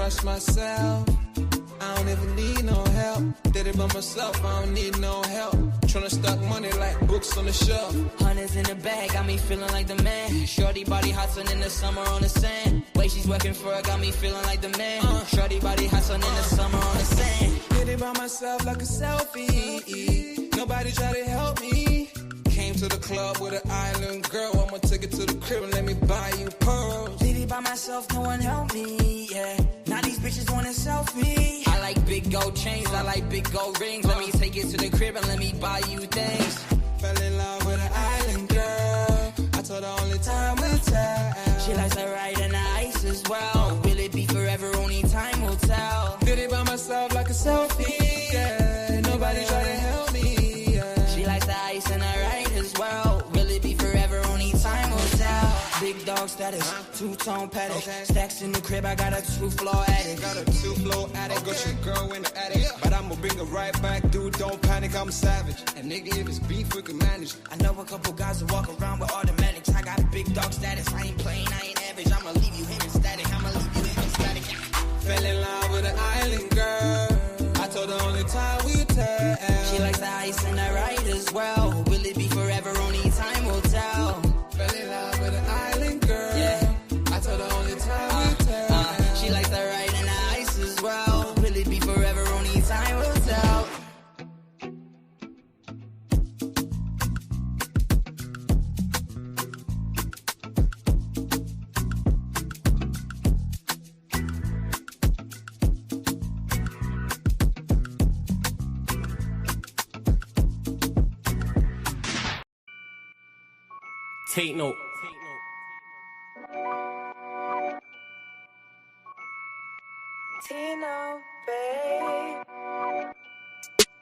trust myself. I don't even need no help. Did it by myself, I don't need no help. Tryna stack money like books on the shelf. Hundreds in the bag, got me feeling like the man. Shorty body hot sun in the summer on the sand. Way she's working for it, got me feeling like the man. Shorty body hot sun in the summer on the sand. Did it by myself like a selfie. Nobody try to help me. Came to the club with an island girl. I'ma take it to the crib and let me buy you pearls. Did it by myself, no one helped me, yeah. Now these bitches want a selfie. I like big gold chains, I like big gold rings. Let me take it to the crib and let me buy you things. Fell in love with an island girl. I told her only time will tell. She likes to ride in the ice as well. Will it be forever? Only time will tell. Did it by myself like a selfie, yeah. Nobody try to help me, yeah. She likes the ice and the ride as well. Will it be forever? Only time will tell. Big dog status, two-tone paddock. Okay. Stacks in the crib, I got a two-floor attic. Got a two-floor attic, got your girl in the attic. But I'ma bring her right back, dude, don't panic, I'm savage. And nigga, if it's beef, we can manage. I know a couple guys who walk around with automatics. I got big dog status, I ain't playing, I ain't average. I'ma leave you here in static, I'ma leave you here in static. Fell in love with an island girl. I told her only time we tell. She likes the ice and the ride as well. Will it be forever? Only time will tell. Fell in love with an island girl. Yeah. I told her only time we tell. She likes the ride and the ice as well. Will it be forever? Only time will tell. Take note. Tino, babe.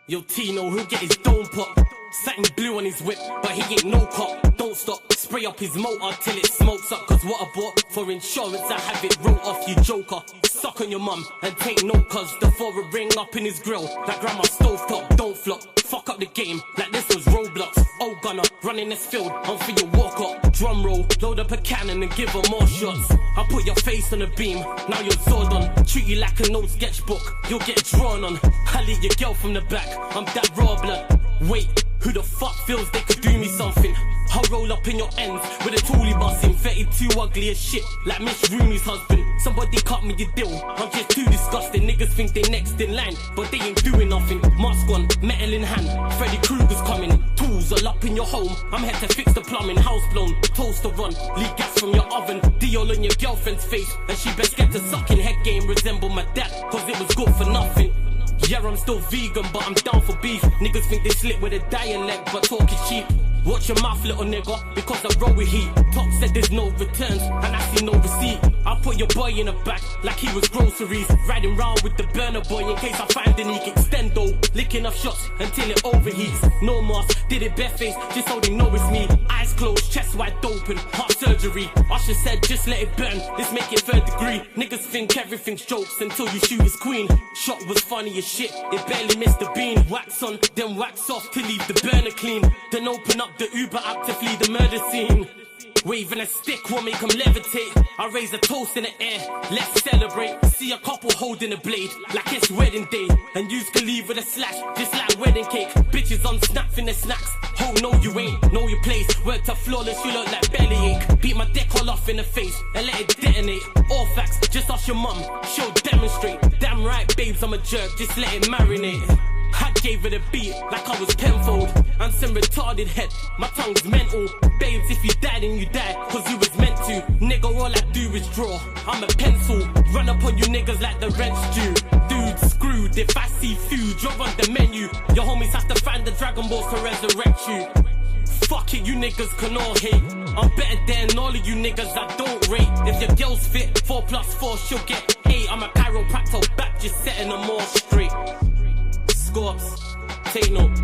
Yo, Tino, he'll get his dome pop. Satin blue on his whip, but he ain't no cop. Don't stop, spray up his motor till it smokes up. Cause what I bought for insurance, I have it wrote off, you joker. Suck on your mum and take note, cause the foreign ring up in his grill. Like grandma stove top, don't flop. Fuck up the game, like this was Roblox. Oh gunner, running this field, I'm for your walk up. Drum roll, load up a cannon and give her more shots. I put your face on a beam, now you're Zordon. Treat you like an old sketchbook, you'll get drawn on. I leave your girl from the back, I'm that raw blood. Wait, who the fuck feels they could do me something? I'll roll up in your ends with a toolie busting. 32 ugly as shit, like Miss Rooney's husband. Somebody cut me a deal, I'm just too disgusting. Niggas think they next in line, but they ain't doing nothing. Mask on, metal in hand, Freddy Krueger's coming. Tools all up in your home, I'm here to fix the plumbing. House blown, toaster run, leak gas from your oven. Diol on your girlfriend's face, and she best get to sucking. Head game resemble my dad, cause it was good for nothing. Yeah, I'm still vegan, but I'm down for beef. Niggas think they slick with a dialect, but talk is cheap. Watch your mouth, little nigga, because I roll with heat. Top said there's no returns, and I see no receipt. I put your boy in the back, like he was groceries. Riding round with the burner boy, in case I find a leak. Extendo, licking off shots until it overheats. No mask, did it barefaced, just so they know it's me. Eyes closed, chest wide open, heart surgery. Usher said just let it burn, let's make it third degree. Niggas think everything's jokes until you shoot his queen. Shot was funny as shit, it barely missed the bean. Wax on, then wax off to leave the burner clean. Then open up the Uber app to flee the murder scene. Waving a stick will make them levitate. I raise a toast in the air, let's celebrate. See a couple holding a blade, like it's wedding day. And you can leave with a slash, just like wedding cake. Bitches on snap in the snacks. Oh no you ain't, know your place. Worked up flawless, you look like bellyache. Beat my dick all off in the face, and let it detonate. All facts, just ask your mum, she'll demonstrate. Damn right babes, I'm a jerk, just let it marinate. I gave it a beat like I was Penfold. I'm some retarded head, my tongue's mental. Babes, if you die then you die, cause you was meant to. Nigga, all I do is draw, I'm a pencil. Run up on you niggas like the rent's due. Dude, screwed, if I see food, you're on the menu. Your homies have to find the Dragon Balls to resurrect you. Fuck it, you niggas can all hate. I'm better than all of you niggas I don't rate. If your girl's fit, 4 plus 4, she'll get 8. I'm a chiropractor back, just setting them all straight. Scorps, take note.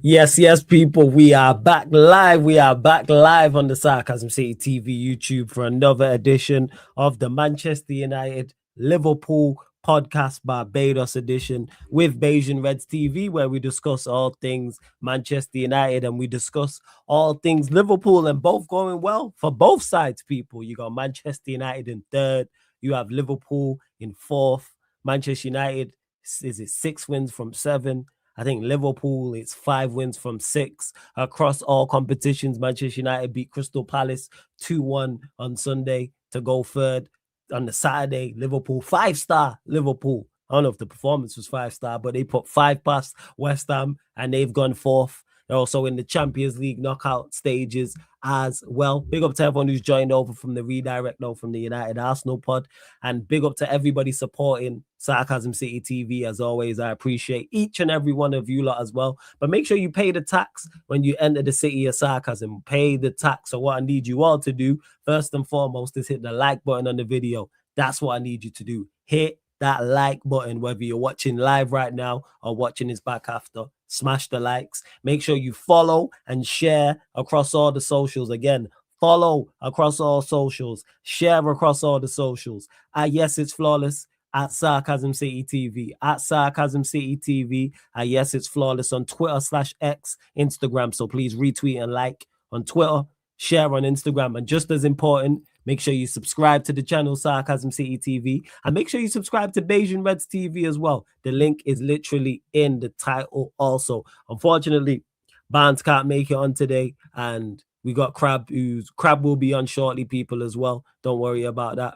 Yes, people, we are back live. We are back live on the Sarcasm City TV YouTube for another edition of the Manchester United Liverpool Podcast Barbados edition with Bayesian Reds TV, where we discuss all things Manchester United and we discuss all things Liverpool, and both going well for both sides, people. You got Manchester United in third, you have Liverpool in fourth. Manchester United, is it 6 wins from 7? I think Liverpool, it's 5 wins from 6 across all competitions. Manchester United beat Crystal Palace 2-1 on Sunday to go third. On the Saturday, Liverpool, 5-star Liverpool. I don't know if the performance was 5-star, but they put 5 past West Ham and they've gone fourth. They're also in the Champions League knockout stages as well. Big up to everyone who's joined over from the redirect now from the United Arsenal pod. And big up to everybody supporting Sarcasm City TV. As always, I appreciate each and every one of you lot as well. But make sure you pay the tax when you enter the City of Sarcasm. Pay the tax. So what I need you all to do, first and foremost, is hit the like button on the video. That's what I need you to do. Hit that like button, whether you're watching live right now or watching this back after. Smash the likes. Make sure you follow and share across all the socials. Again, follow across all socials. Share across all the socials. Yes, it's flawless at Sarcasm City TV. At Sarcasm City TV. Yes, it's flawless on Twitter/X, Instagram. So please retweet and like on Twitter. Share on Instagram. And just as important, make sure you subscribe to the channel Sarcasm City TV, and make sure you subscribe to Bayesian Reds TV as well. The link is literally in the title also. Unfortunately, Barnes can't make it on today, and we got Crab will be on shortly, people, as well. Don't worry about that.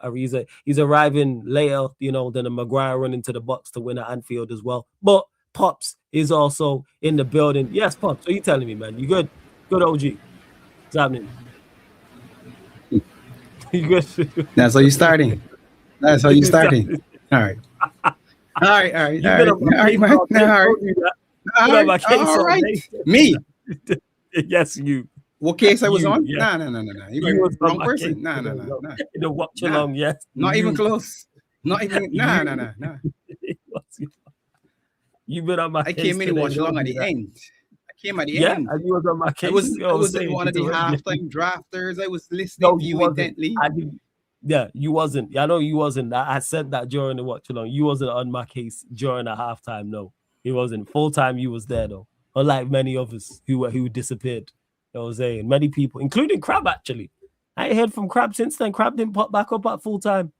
He's arriving later, than a Maguire running to the box to win at Anfield as well. But Pops is also in the building. Yes, Pops, what are you telling me, man? You good? Good, OG. What's happening? That's how you're starting. That's how you're starting. All right. All right, Me. Yes, you. What case I was on? Yeah. No. You was wrong person. No. The watch along, yes. Not even close. Not even. No. You've been on my case. I came in and watched along at the end. Came at the end. And you was on my case. I was one of the halftime drafters. I was listening to you intently. You wasn't. I know you wasn't. I said that during the watch along. You wasn't on my case during the halftime. No, he wasn't. Full time, you was there though. Unlike many of us who disappeared. You know what I'm saying? Many people, including Crab, actually. I ain't heard from Crab since then. Crab didn't pop back up at full time. You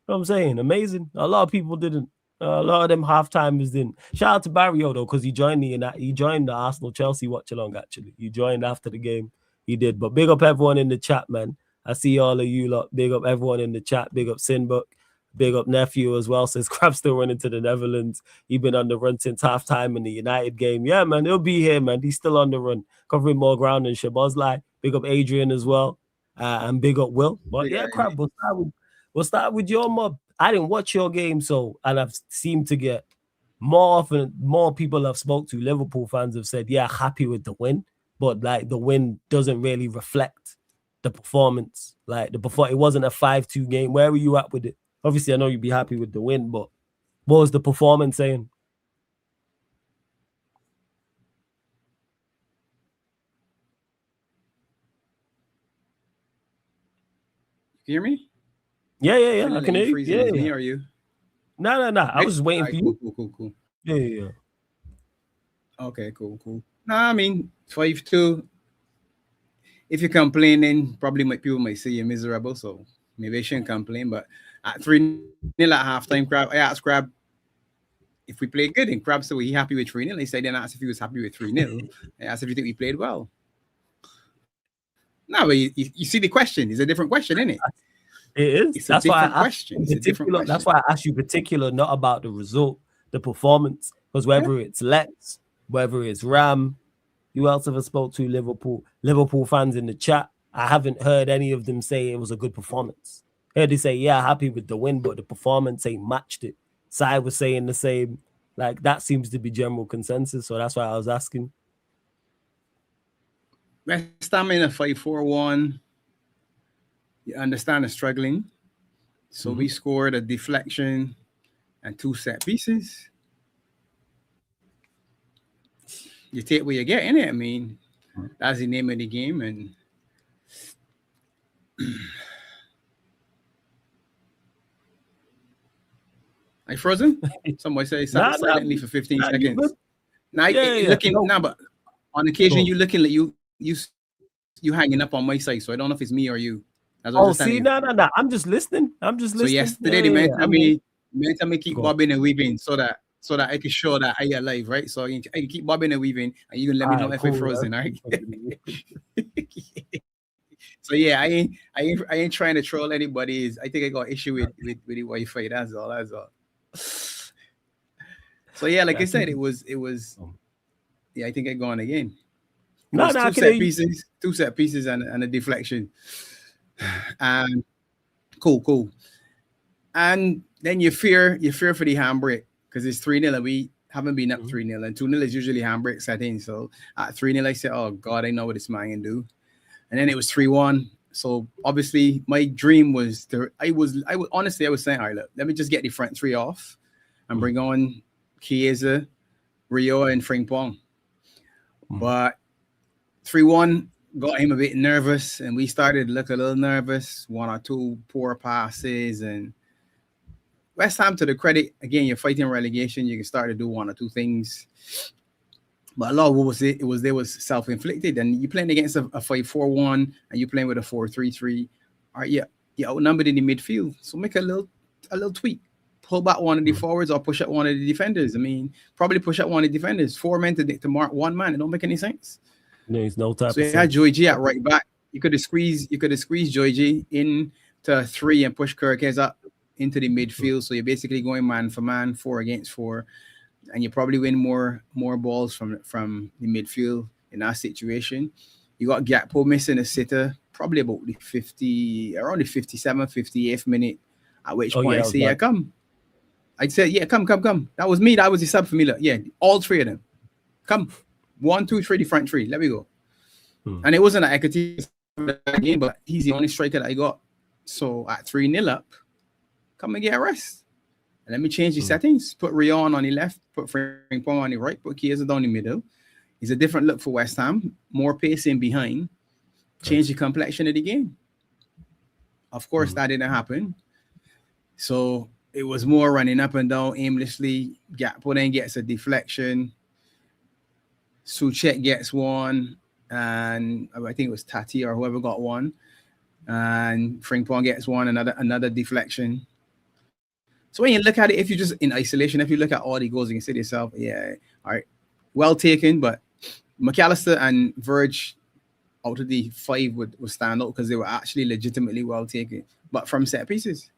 know what I'm saying? Amazing. A lot of people didn't. A lot of them half-timers didn't. Shout out to Barrio though, because he joined the Arsenal Chelsea watch along. Actually, he joined after the game. He did. But big up everyone in the chat, man. I see all of you lot. Big up everyone in the chat. Big up Sinbook. Big up Nephew as well. Says Crab still running to the Netherlands. He's been on the run since halftime in the United game. Yeah, man, he'll be here, man. He's still on the run, covering more ground than Shabazz. Big up Adrian as well, and big up Will. But yeah, Crab, we'll start with your mob. I didn't watch your game, and I've seemed to get more people I've spoke to, Liverpool fans have said, yeah, happy with the win, but like the win doesn't really reflect the performance. Like it wasn't a 5-2 game. Where were you at with it? Obviously, I know you'd be happy with the win, but what was the performance saying? You hear me? Yeah. I can hear you. Yeah. Are you? No. I was just waiting for you. Cool. Yeah. Okay, cool. No, I mean 5-2. If you're complaining, probably people might say you're miserable, so maybe I shouldn't complain. But at 3-0 at halftime, I asked Crab if we played good, and Crab said, "Were he happy with 3-0?" He said, "Then I asked if he was happy with 3-0." I asked if you think we played well. No, but you see the question. It's a different question, isn't it? It is. It's that's why I asked you. That's why I asked you particular, not about the result, the performance. Because whether it's Lex, whether it's Ram, who else have I spoke to? Liverpool fans in the chat. I haven't heard any of them say it was a good performance. I heard they say, yeah, happy with the win, but the performance ain't matched it. Sai was saying the same. Like that seems to be general consensus. So that's why I was asking. West Ham in a 5-4-1. You understand the struggling. So we scored a deflection and 2 set pieces. You take what you get, innit? I mean, that's the name of the game. And I frozen? Somebody say Nah, silently for 15 nah, you seconds. good. Now Yeah. looking No. now, but on occasion Go. you looking like you hanging up on my side, so I don't know if it's me or you. That's what I'm Oh, just telling see, you. no. I'm just listening. So yesterday they meant to me keep Go. bobbing and weaving so that I can show that I alive, right? So I can keep bobbing and weaving, and you can let me All know right, if cool, I frozen, all man. right? So yeah, I ain't trying to troll anybody. I think I got issue with the Wi-Fi. That's all. So yeah, like I said, it was yeah, I think I gone again. It No, was I can hear you. two set pieces and a deflection. And cool. And then you fear for the handbrake because it's 3-0 and we haven't been up 3-0 and 2-0 is usually handbrake setting. So at 3-0, I said, oh God, I know what this man can do. And then it was 3-1. So obviously my dream was I was saying, all right, look, let me just get the front three off and bring on Chiesa, Rio, and Frimpong. But 3-1 got him a bit nervous, and we started to look a little nervous. 1 or 2 poor passes, and West Ham, to the credit, again, you're fighting relegation. You can start to do 1 or 2 things. But a lot of what was self-inflicted. And you're playing against a 5-4-1 and you're playing with a 4-3-3. All right, yeah, you're outnumbered in the midfield. So make a little tweak. Pull back one of the forwards or push up one of the defenders. I mean, probably push up one of the defenders. 4 men to mark 1 man. It don't make any sense. There's no type So of you had sense. Joy G at right back. You could have squeezed Joy G into 3 and push Kirkes up into the midfield. So you're basically going man for man, 4 against 4. And you probably win more balls from the midfield in that situation. You got Gakpo missing a sitter, probably about around the 57th, 58th minute, at which point I say, yeah, come. I'd say, yeah, come. That was me. That was the sub for me. Look, yeah, all 3 of them. Come. 1, 2, 3, the front 3. Let me go. And it wasn't an equity game, but he's the only striker that I got. So at 3-0 up, come and get a rest. And let me change the settings. Put Rion on the left, put Frimpong on the right, put Chiesa down the middle. It's a different look for West Ham. More pacing behind. Change the complexion of the game. Of course, that didn't happen. So it was more running up and down aimlessly. Gakpo then gets a deflection. Soucek gets one. And I think it was Tati or whoever got one. And Frimpong gets one, another deflection. So when you look at it, if you just in isolation, if you look at all the goals, you can say to yourself, yeah, all right, well taken. But McAllister and Verge out of the 5 would stand out because they were actually legitimately well taken, but from set pieces.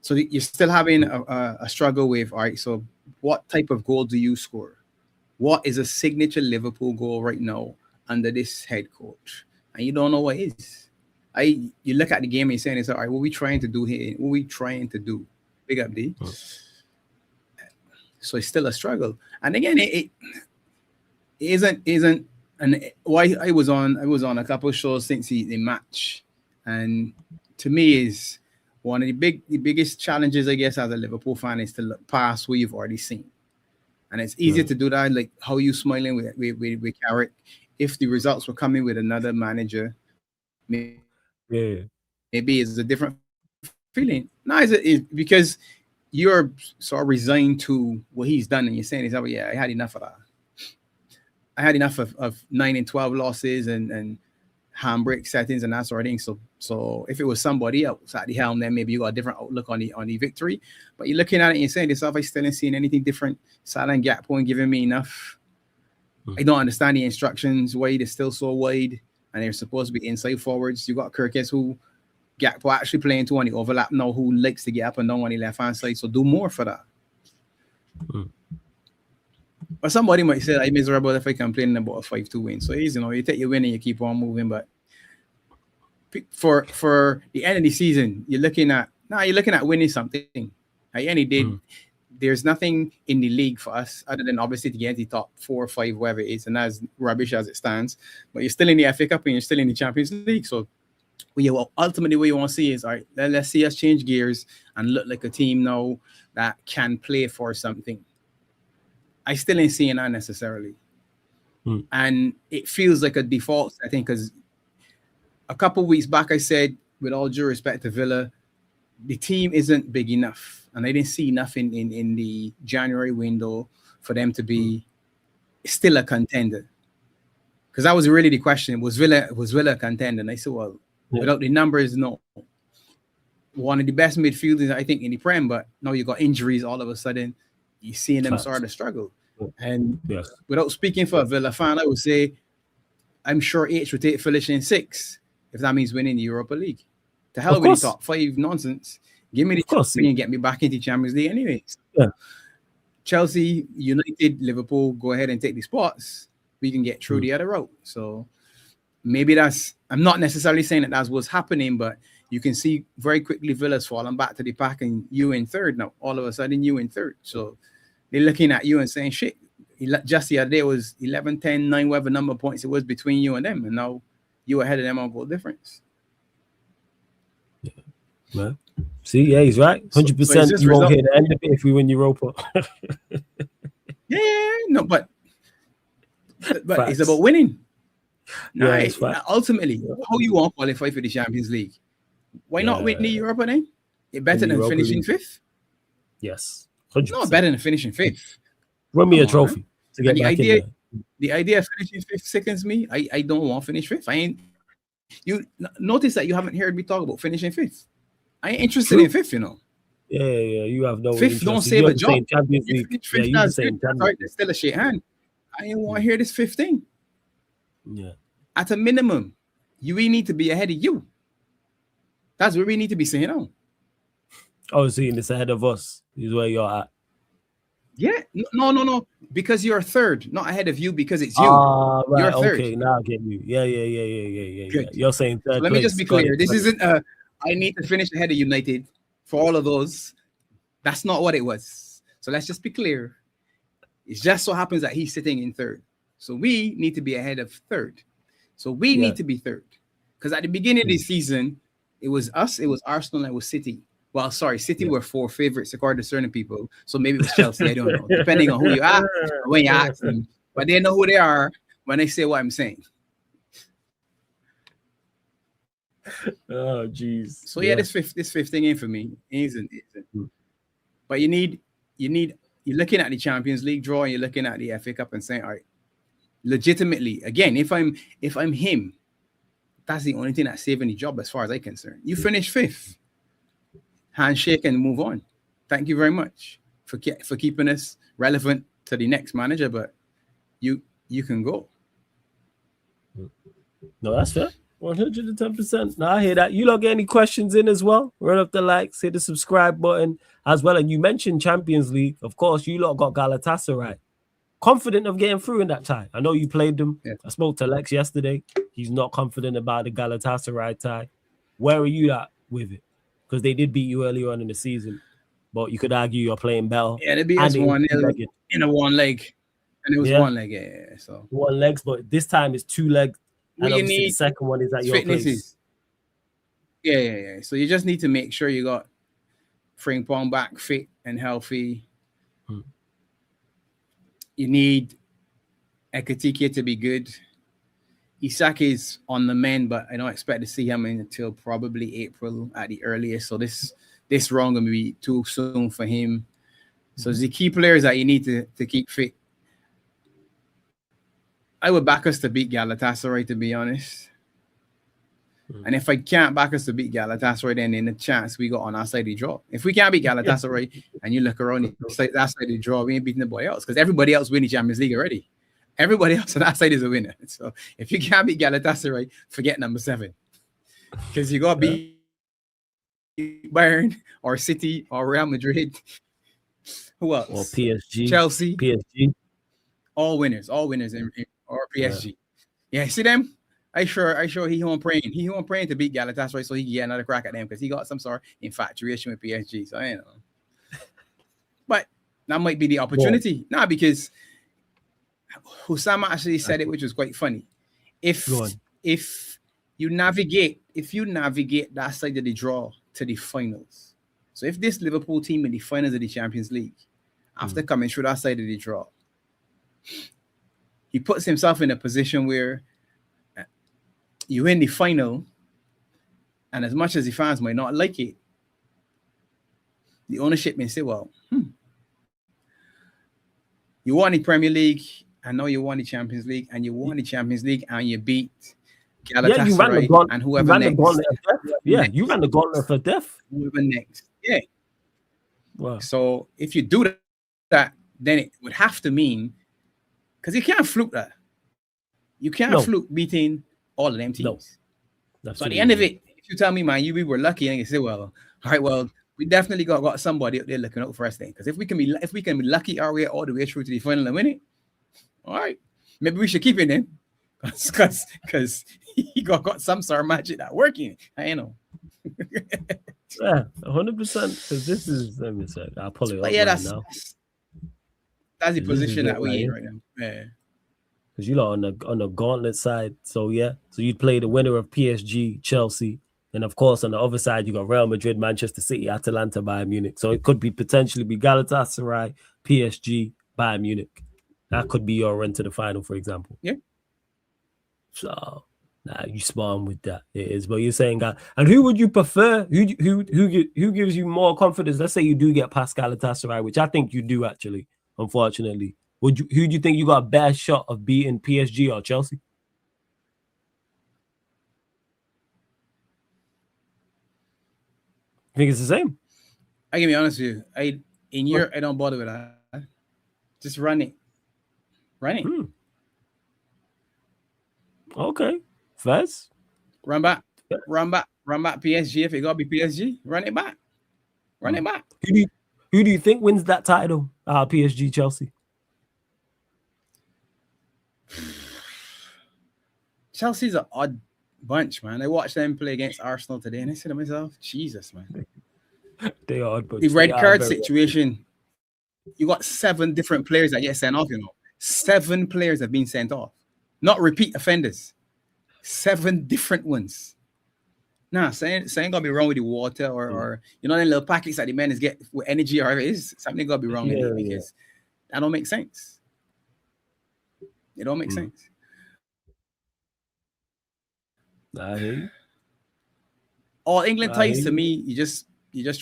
So you're still having a struggle with, all right, so what type of goal do you score? What is a signature Liverpool goal right now under this head coach? And you don't know what it is. You look at the game and you're saying, it's all right, what are we trying to do here? What are we trying to do? Big up, D. So it's still a struggle. And again, it isn't and why I was on a couple of shows since the match, and to me is one of the biggest challenges, I guess, as a Liverpool fan is to look past what you've already seen. And it's easier to do that, like how you smiling with Carrick. If the results were coming with another manager, maybe it's a different feeling. No, it's because you're sort of resigned to what he's done, and you're saying, "Oh, yeah, I had enough of that. I had enough of 9 and 12 losses and handbrake settings and that sort of thing." So if it was somebody else at the helm, then maybe you got a different outlook on the victory. But you're looking at it and you're saying to yourself, I still ain't seeing anything different. Salah and Gakpo ain't giving me enough. I don't understand the instructions. Wade is still so wide, and they're supposed to be inside forwards. You got Kirkes, who Gakpo actually playing to on the overlap now, who likes to get up and down on the left hand side. So do more for that. But somebody might say I'm miserable if I complain about a 5-2 win. So easy, you take your win and you keep on moving. But for the end of the season, you're looking at winning something. I only did. There's nothing in the league for us other than obviously to get the top 4 or 5, wherever it is, and that's rubbish as it stands. But you're still in the FA Cup and you're still in the Champions League. So ultimately what you want to see is, all right, let's see us change gears and look like a team now that can play for something. I still ain't seeing that necessarily. And it feels like a default, I think, because a couple of weeks back I said, with all due respect to Villa, the team isn't big enough. and I didn't see nothing in the January window for them to be still a contender. Because that was really the question: was Villa a contender? And I said, well, without the numbers, no. One of the best midfielders, I think, in the Prem, but now you got injuries. All of a sudden, you're seeing them start to struggle. And without speaking for a Villa fan, I would say I'm sure H would take finishing 6 if that means winning the Europa League. To hell with the top 5 nonsense. Give me the trophy and get me back into Champions League anyways. Yeah. Chelsea, United, Liverpool, go ahead and take the spots. We can get through the other route. So maybe I'm not necessarily saying that that's what's happening, but you can see very quickly Villa's falling back to the pack and you in third now. All of a sudden, you in third. So they're looking at you and saying, shit, just the other day it was 11, 10, 9, whatever number of points it was between you and them. And now you ahead of them on goal difference. Yeah. Well, see, yeah, he's right. 100%. So you won't hear the end of it if we win Europa. No, but it's about winning. Ultimately, how you want to qualify for the Champions League? Why not win the Europa then? It's better than finishing 5th? Yes. 100%. Not better than finishing 5th. Run me a trophy to get back in there. The idea of finishing 5th sickens me. I don't want to finish 5th. You notice that you haven't heard me talk about finishing 5th. I ain't interested in 5th, you know. Yeah, you have no 5th interest. Don't save a job. Champions League. That's still a shit hand. I ain't want to hear this 5th thing. Yeah. At a minimum, you really need to be ahead of you. That's where we need to be saying now. Oh, seeing this ahead of us is where you're at. Yeah. No. Because you're third, not ahead of you because it's you. Right. You're third. Okay, now I get you. Yeah. Good. You're saying third. So let me just be clear. This isn't I need to finish ahead of United for all of those. That's not what it was. So let's just be clear. It just so happens that he's sitting in third. So we need to be ahead of third. So we need to be third. Because at the beginning of the season, it was us, it was Arsenal, and it was City. Well, sorry, City were 4 favorites according to certain people. So maybe it was Chelsea. I don't know. Depending on who you ask or when you ask them. But they know who they are when they say what I'm saying. Oh, jeez. So this fifth thing ain't for me. It isn't. But you're looking at the Champions League draw and you're looking at the FA Cup and saying, all right, legitimately, again, if I'm him, that's the only thing that's saving the job as far as I'm concerned. You finish 5th. Handshake and move on. Thank you very much for keeping us relevant to the next manager, but you can go. No, that's fair. 110%. No, I hear that. You lot get any questions in as well? Run up the likes, hit the subscribe button as well. And you mentioned Champions League. Of course, you lot got Galatasaray. Confident of getting through in that tie. I know you played them. Yeah. I spoke to Lex yesterday. He's not confident about the Galatasaray tie. Where are you at with it? Because they did beat you earlier on in the season, but you could argue you're playing better. Yeah, they beat us 1-0 in a one leg, and it was one leg. Yeah, so 1 legs, but this time it's 2 legs, and obviously the second one is at your place. Yeah. So you just need to make sure you got Frimpong back fit and healthy. You need Ekitike to be good. Isak is on the mend, but I don't expect to see him until probably April at the earliest. So this run going to be too soon for him. So the key players that you need to keep fit. I would back us to beat Galatasaray, to be honest. And if I can't back us to beat Galatasaray, then in the chance we got on our side of the draw. If we can't beat Galatasaray and you look around that side of the draw, we ain't beating the boy else because everybody else win the Champions League already. Everybody else on that side is a winner. So if you can't beat Galatasaray, forget number 7. Because you got to beat Bayern or City or Real Madrid. Who else? Or PSG. Chelsea. PSG. All winners or PSG. Yeah, see them? I sure he won't praying. He won't praying to beat Galatasaray so he can get another crack at them because he got some sort of infatuation with PSG. So I don't know. But that might be the opportunity. Nah, because Husama actually said it, which was quite funny. If you navigate that side of the draw to the finals. So if this Liverpool team in the finals of the Champions League, after coming through that side of the draw, he puts himself in a position where you win the final, and as much as the fans might not like it, the ownership may say, well, you won the Premier League, I know you won the Champions League, and you won the Champions League, and you beat Yeah, you ran the Galatasaray gauntlet. and You whoever ran the next. gauntlet of death. Yeah, next. you ran the gauntlet for death. Whoever next. Yeah. Wow. So if you do that, then it would have to mean, because you can't fluke that. You can't No. fluke beating all of them teams. No. So at the end of it, if you tell me, man, we were lucky, and you say, well, all right, well, we definitely got somebody up there looking out for us then. Because if we can be lucky our way all the way through to the final and win it, all right, maybe we should keep it then. Because he got some sort of magic that working. I know. Yeah, 100%. Because this is, let me say, I'll pull it up But yeah, right now. that's the This position is it that we're right in here. right now. Yeah. Because you lot on the gauntlet side. So yeah. So you'd play the winner of PSG, Chelsea. And of course, on the other side, you got Real Madrid, Manchester City, Atalanta, Bayern Munich. So it could be potentially be Galatasaray, PSG, Bayern Munich. That could be your run to the final, for example. Yeah. So you spawn with that. It is. But you're saying that. And who would you prefer? Who gives you more confidence? Let's say you do get past Galatasaray, which I think you do actually, unfortunately. Who do you think you got a better shot of beating, PSG or Chelsea? I think it's the same. I can be honest with you. In Europe, I don't bother with that. Just run it. Okay. Fast. Run back PSG. If it gotta be PSG, run it back. It back. Who do you think wins that title? PSG, Chelsea. Chelsea's an odd bunch, man. I watched them play against Arsenal today, and I said to myself, Jesus, man. They are odd bunch. The red card situation, you got 7 different players that get sent off, 7 players have been sent off. Not repeat offenders. 7 different ones. Nah, saying gotta be wrong with the water or them little packets that the men is get with energy or it is something gotta be wrong with it because that don't make sense. It don't make sense. I hear you. All England ties to me, you just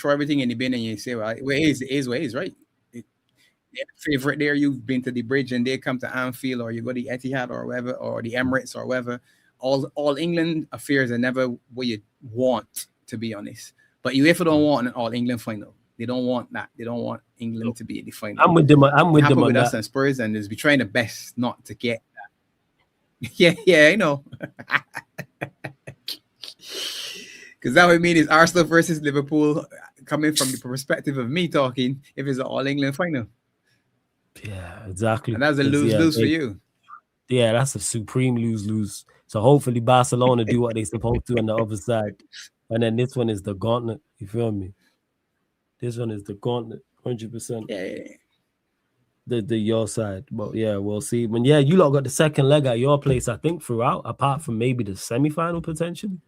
throw everything in the bin and you say, well, it is, right? They're the favorite there. You've been to the bridge and they come to Anfield or you go to the Etihad or wherever or the Emirates or wherever. All England affairs are never what you want, to be honest. But UEFA don't want an all England final. They don't want that. They don't want England to be in the final. I'm with them on us that. and Spurs and is be trying the best not to get that. Yeah, I know. Because that would mean it's Arsenal versus Liverpool coming from the perspective of me talking if it's an all England final. Yeah, exactly. And that's a lose-lose for you. Yeah, that's a supreme lose-lose. So hopefully Barcelona do what they're supposed to on the other side. And then this one is the gauntlet. You feel me? This one is the gauntlet, 100%. Yeah. The your side. But yeah, we'll see. But yeah, you lot got the second leg at your place, I think, throughout, apart from maybe the semi-final potentially.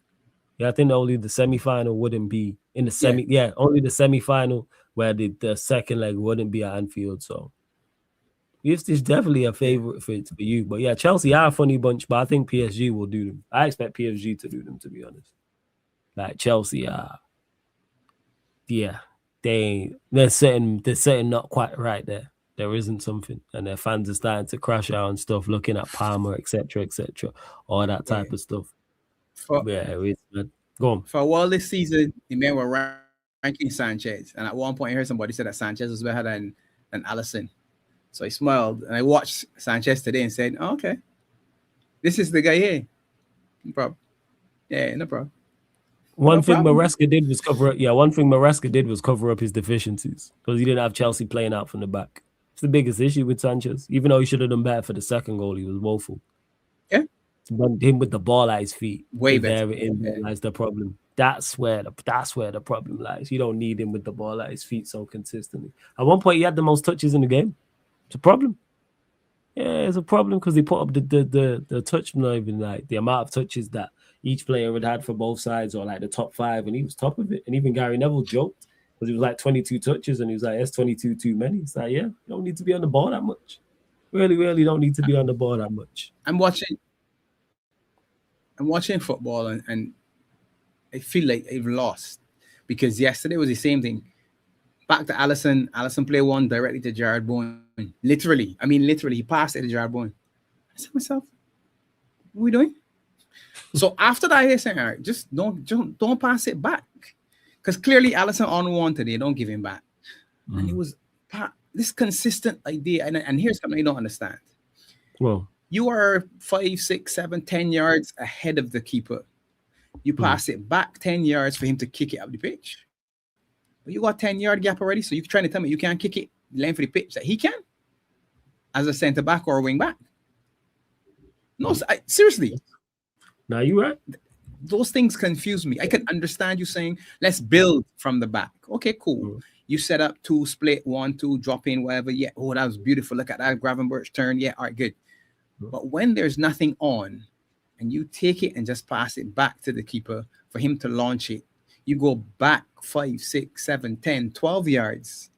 Yeah, I think only the semi-final wouldn't be in the semi. Yeah, only the semi-final where the second leg wouldn't be at Anfield. So it's definitely a favorite for you. But yeah, Chelsea are a funny bunch, but I think PSG will do them. I expect PSG to do them, to be honest. Like Chelsea are, they're sitting not quite right there. There isn't something, and their fans are starting to crash out and stuff, looking at Palmer, etc., all that type of stuff. Go on. For a while this season, the men were ranking Sanchez, and at one point I heard somebody said that Sanchez was better than Alisson. So I smiled, and I watched Sanchez today and said, oh, okay, this is the guy here. No problem. Yeah, no problem. One thing Maresca did was cover up his deficiencies because he didn't have Chelsea playing out from the back. It's the biggest issue with Sanchez. Even though he should have done better for the second goal, he was woeful. Yeah. Him with the ball at his feet. Way better. Lies the problem. That's where the problem lies. You don't need him with the ball at his feet so consistently. At one point, he had the most touches in the game. It's a problem. Yeah, it's a problem because he put up the touch, not even like the amount of touches that each player had for both sides, or like the top 5, and he was top of it. And even Gary Neville joked because he was like 22 touches, and he was like, "That's 22 too many." It's like, yeah, you don't need to be on the ball that much. Really don't need to be on the ball that much. I'm watching football and I feel like I've lost because yesterday was the same thing. Back to Allison. Allison play one directly to Jared Bowen. Literally. I mean, literally, he passed it to Jared Bowen. I said to myself, what are we doing? So after that, I said, all right, just don't pass it back. Because clearly Allison unwanted it. Don't give him back. And it was this consistent idea. And here's something you don't understand. Well, you are 5, 6, 7, 10 yards ahead of the keeper. You pass it back 10 yards for him to kick it up the pitch. But you got 10-yard gap already. So you're trying to tell me you can't kick it the length of the pitch that he can? As a center back or a wing back? No, seriously. Now you right. Those things confuse me. I can understand you saying, let's build from the back. Okay, cool. You set up 2, split 1, 2, drop in, whatever. Yeah. Oh, that was beautiful. Look at that Gravenberch turn. Yeah. All right, good. But when there's nothing on and you take it and just pass it back to the keeper for him to launch it, you go back 5, 6, 7, 10, 12 yards.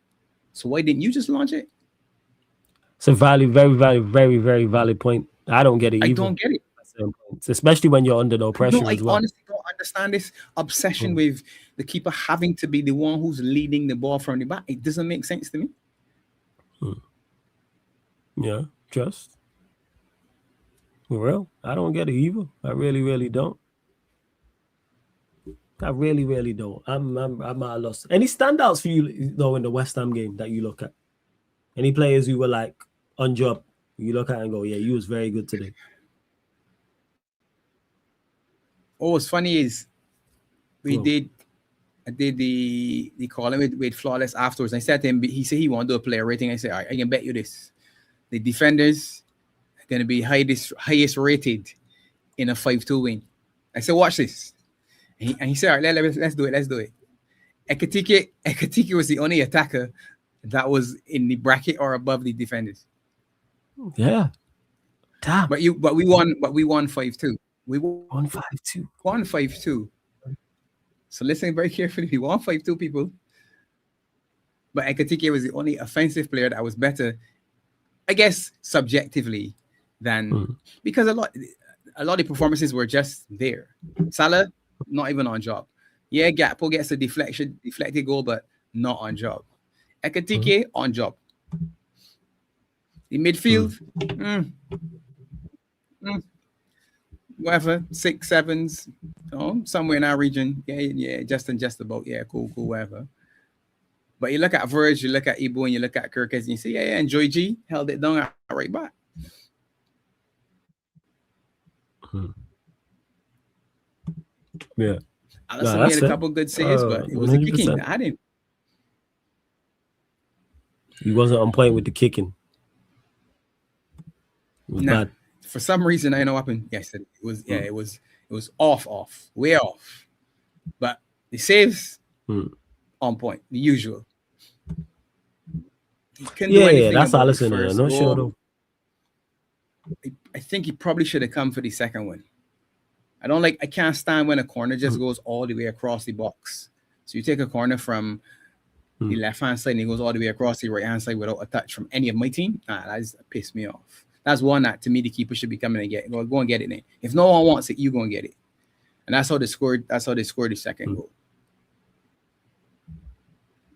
So why didn't you just launch it? It's a very very valid point. I don't get it either. I don't get it. Especially when you're under no pressure as well. I honestly don't understand this obsession with the keeper having to be the one who's leading the ball from the back. It doesn't make sense to me. Yeah, just for real. I don't get it either. I really don't. I really don't. I'm at a loss. Any standouts for you though in the West Ham game that you look at? Any players who were like on job, you look at and go, yeah, you was very good today. Oh, what's funny is I did the calling with Flawless afterwards. I said to him, he said he wanted to do a player rating. I said, all right, I can bet you this. The defenders are going to be highest rated in a 5-2 win. I said, watch this. And he said, all right, let's do it. Ekitike was the only attacker that was in the bracket or above the defenders. Yeah. Damn. But we won 5-2. We won 5-2. 5-2. So listen very carefully. We won 5-2, people. But Ekitike was the only offensive player that was better, I guess, subjectively than because a lot of the performances were just there. Salah, not even on job. Yeah, Gakpo gets a deflected goal, but not on job. Ekitike on job. The midfield, whatever, 6, 7s, somewhere in our region. Yeah, just about. Yeah, cool, whatever. But you look at Verge, you look at Ibu, and you look at Kirkes, and you say, yeah, and Joy G held it down right back. Yeah. Allison made a couple good saves, but it was the kicking that had him. He wasn't on point with the kicking. It was bad. For some reason, I know what happened. Yes, it was. Yeah, it was off, way off. But the saves on point, the usual. Yeah, that's Allison. No sure though. I think he probably should have come for the second one. I can't stand when a corner just goes all the way across the box. So you take a corner from the left-hand side and it goes all the way across the right-hand side without a touch from any of my team. That just pissed me off. That's one that to me the keeper should be coming and get it. Go and get it then. If no one wants it, you go and get it. And that's how they scored. That's how they scored the second goal.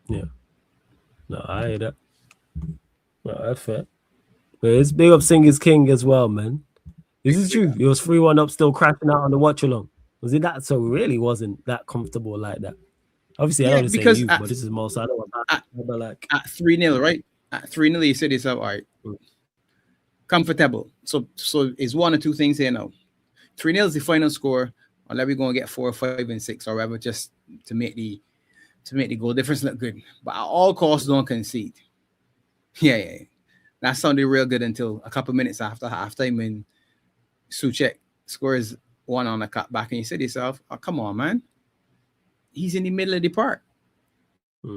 Yeah. No, I hear that. No, that's fair. But it's big up Singers King as well, man. This is true. It was 3-1 up, still crashing out on the watch along. Was it that? So it really wasn't that comfortable like that. Obviously, I don't say you, but this is most. I don't want that. Like at 3-0, right? At 3-0, you said this up, all right. Comfortable. So it's one or two things here now. 3-0 is the final score. Or let me go and get 4, 5, and 6, or whatever, just to make the goal difference look good. But at all costs, don't concede. Yeah. That sounded real good until a couple minutes after halftime when Souček scores one on a cutback, and you said to yourself, "Oh, come on, man! He's in the middle of the park.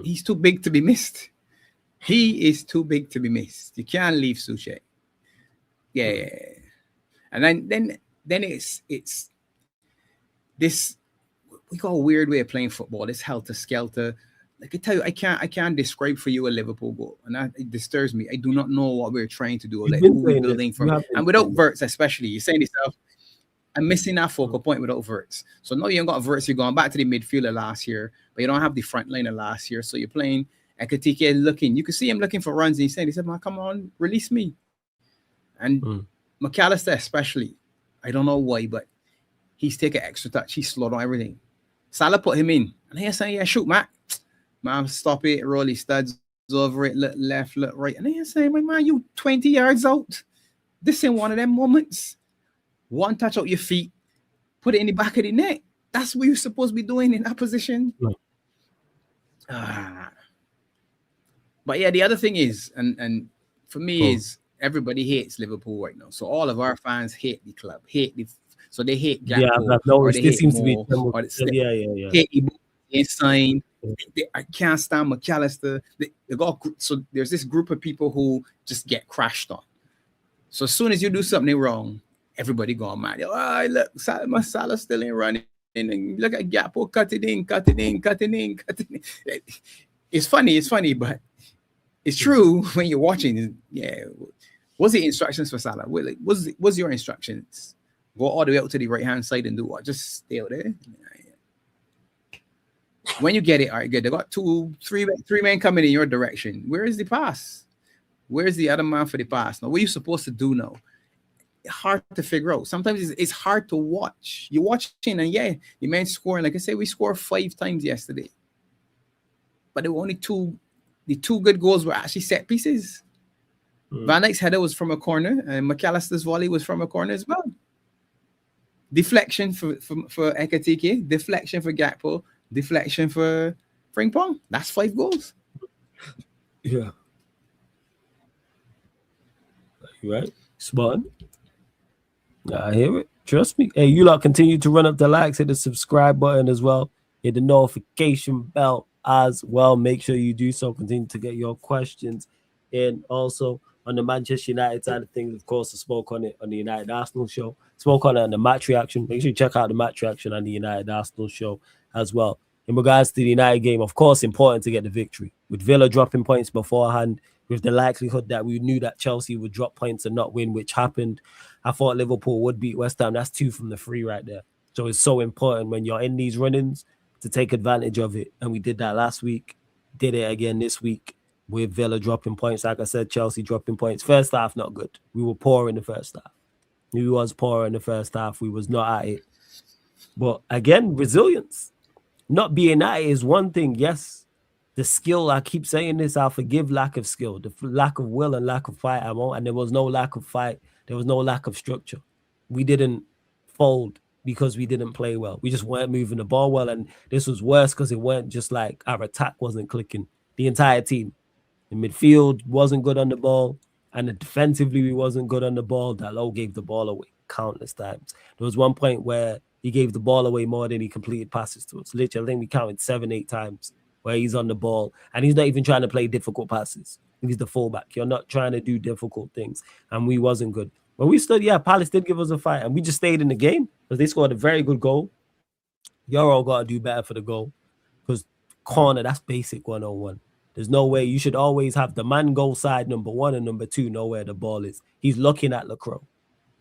He's too big to be missed. He is too big to be missed. You can't leave Souček." Yeah. And then it's this. We got a weird way of playing football. This helter skelter. Like I tell you, I can't describe for you a Liverpool goal, and it disturbs me. I do not know what we're trying to do, like who we're building from, and without Verts especially. You're saying to yourself, I'm missing that focal point without Verts. So now you ain't got Verts. You're going back to the midfielder last year, but you don't have the front line of last year. So you're playing Ekatike looking. You could see him looking for runs. And he said, man, come on, release me. And McAllister especially, I don't know why, but he's taking extra touch. He slowed on everything. Salah put him in. And he's saying, yeah, shoot, Mac. Man, stop it. Roll his studs over it. Look left, look right. And he's saying, man, you 20 yards out. This ain't one of them moments. One touch out your feet. Put it in the back of the net. That's what you're supposed to be doing in that position. But yeah, the other thing is, and for me is everybody hates Liverpool right now. So all of our fans hate the club, so they hate Gakpo, or they hate Moore, or they hate Ibu sign. I can't stand McAllister. They got, so there's this group of people who just get crashed on. So as soon as you do something wrong, everybody going mad. Oh, look, Salah still ain't running. And look at Gakpo, cut it in. It's funny, but it's true when you're watching. Yeah, what's the instructions for Salah? What's your instructions? Go all the way out to the right hand side and do what? Just stay out there. When you get it, all right, good. They got three men coming in your direction. Where is the pass? Where's the other man for the pass? Now, what are you supposed to do now? Hard to figure out. Sometimes it's hard to watch. You're watching, and yeah, the men scoring. Like I say, we scored 5 times yesterday, but there were only two. The 2 good goals were actually set pieces. Van Dijk's header was from a corner, and McAllister's volley was from a corner as well. Deflection for Ekatike, deflection for Gakpo, deflection for Frimpong. That's 5 goals. Yeah. Right? Spot on. I hear it. Trust me. Hey, you lot continue to run up the likes, hit the subscribe button as well. Hit the notification bell as well. Make sure you do so. Continue to get your questions in. Also, on the Manchester United side of things, of course, I spoke on it on the United Arsenal show. Spoke on it on the match reaction. Make sure you check out the match reaction on the United Arsenal show as well. In regards to the United game, of course, important to get the victory. With Villa dropping points beforehand, with the likelihood that we knew that Chelsea would drop points and not win, which happened. I thought Liverpool would beat West Ham. That's 2 from the 3 right there. So it's so important when you're in these run-ins to take advantage of it. And we did that last week. Did it again this week with Villa dropping points. Like I said, Chelsea dropping points. First half, not good. We were poor in the first half. We was poor in the first half. We was not at it. But again, resilience. Not being at it is one thing. Yes, the skill, I keep saying this, I'll forgive lack of skill, the lack of will and lack of fight. I won't. And there was no lack of fight. There was no lack of structure. We didn't fold because we didn't play well. We just weren't moving the ball well. And this was worse because it weren't just like our attack wasn't clicking. The entire team. The midfield wasn't good on the ball. And defensively, we wasn't good on the ball. Dalot gave the ball away countless times. There was one point where he gave the ball away more than he completed passes to us. Literally, I think we counted 7-8 times where he's on the ball. And he's not even trying to play difficult passes. He's the fullback. You're not trying to do difficult things. And we wasn't good. When we stood, Palace did give us a fight. And we just stayed in the game because they scored a very good goal. Euro got to do better for the goal. Because corner, that's basic 101. There's no way. You should always have the man goal side, number 1 and number 2, know where the ball is. He's looking at Lacroix.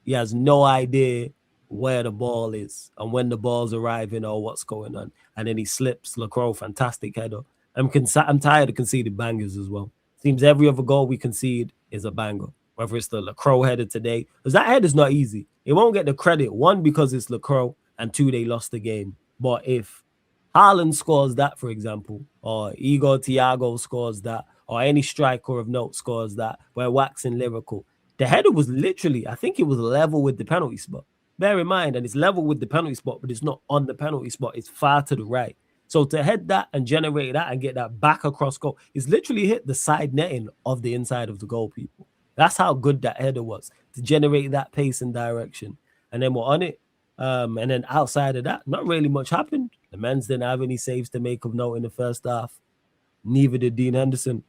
He has no idea where the ball is and when the ball's arriving or what's going on. And then he slips. Lacroix, fantastic header. I'm tired of conceding bangers as well. Seems every other goal we concede is a banger. Whether it's the Lacroix header today, because that header's not easy. It won't get the credit. 1, because it's Lacroix, and 2, they lost the game. But if Haaland scores that, for example, or Igor Thiago scores that, or any striker of note scores that, we're waxing lyrical. The header was literally, I think it was level with the penalty spot. Bear in mind, and it's level with the penalty spot, but it's not on the penalty spot. It's far to the right. So to head that and generate that and get that back across goal, it's literally hit the side netting of the inside of the goal, people. That's how good that header was, to generate that pace and direction. And then we're on it. And then outside of that, not really much happened. The men's didn't have any saves to make of note in the first half. Neither did Dean Henderson.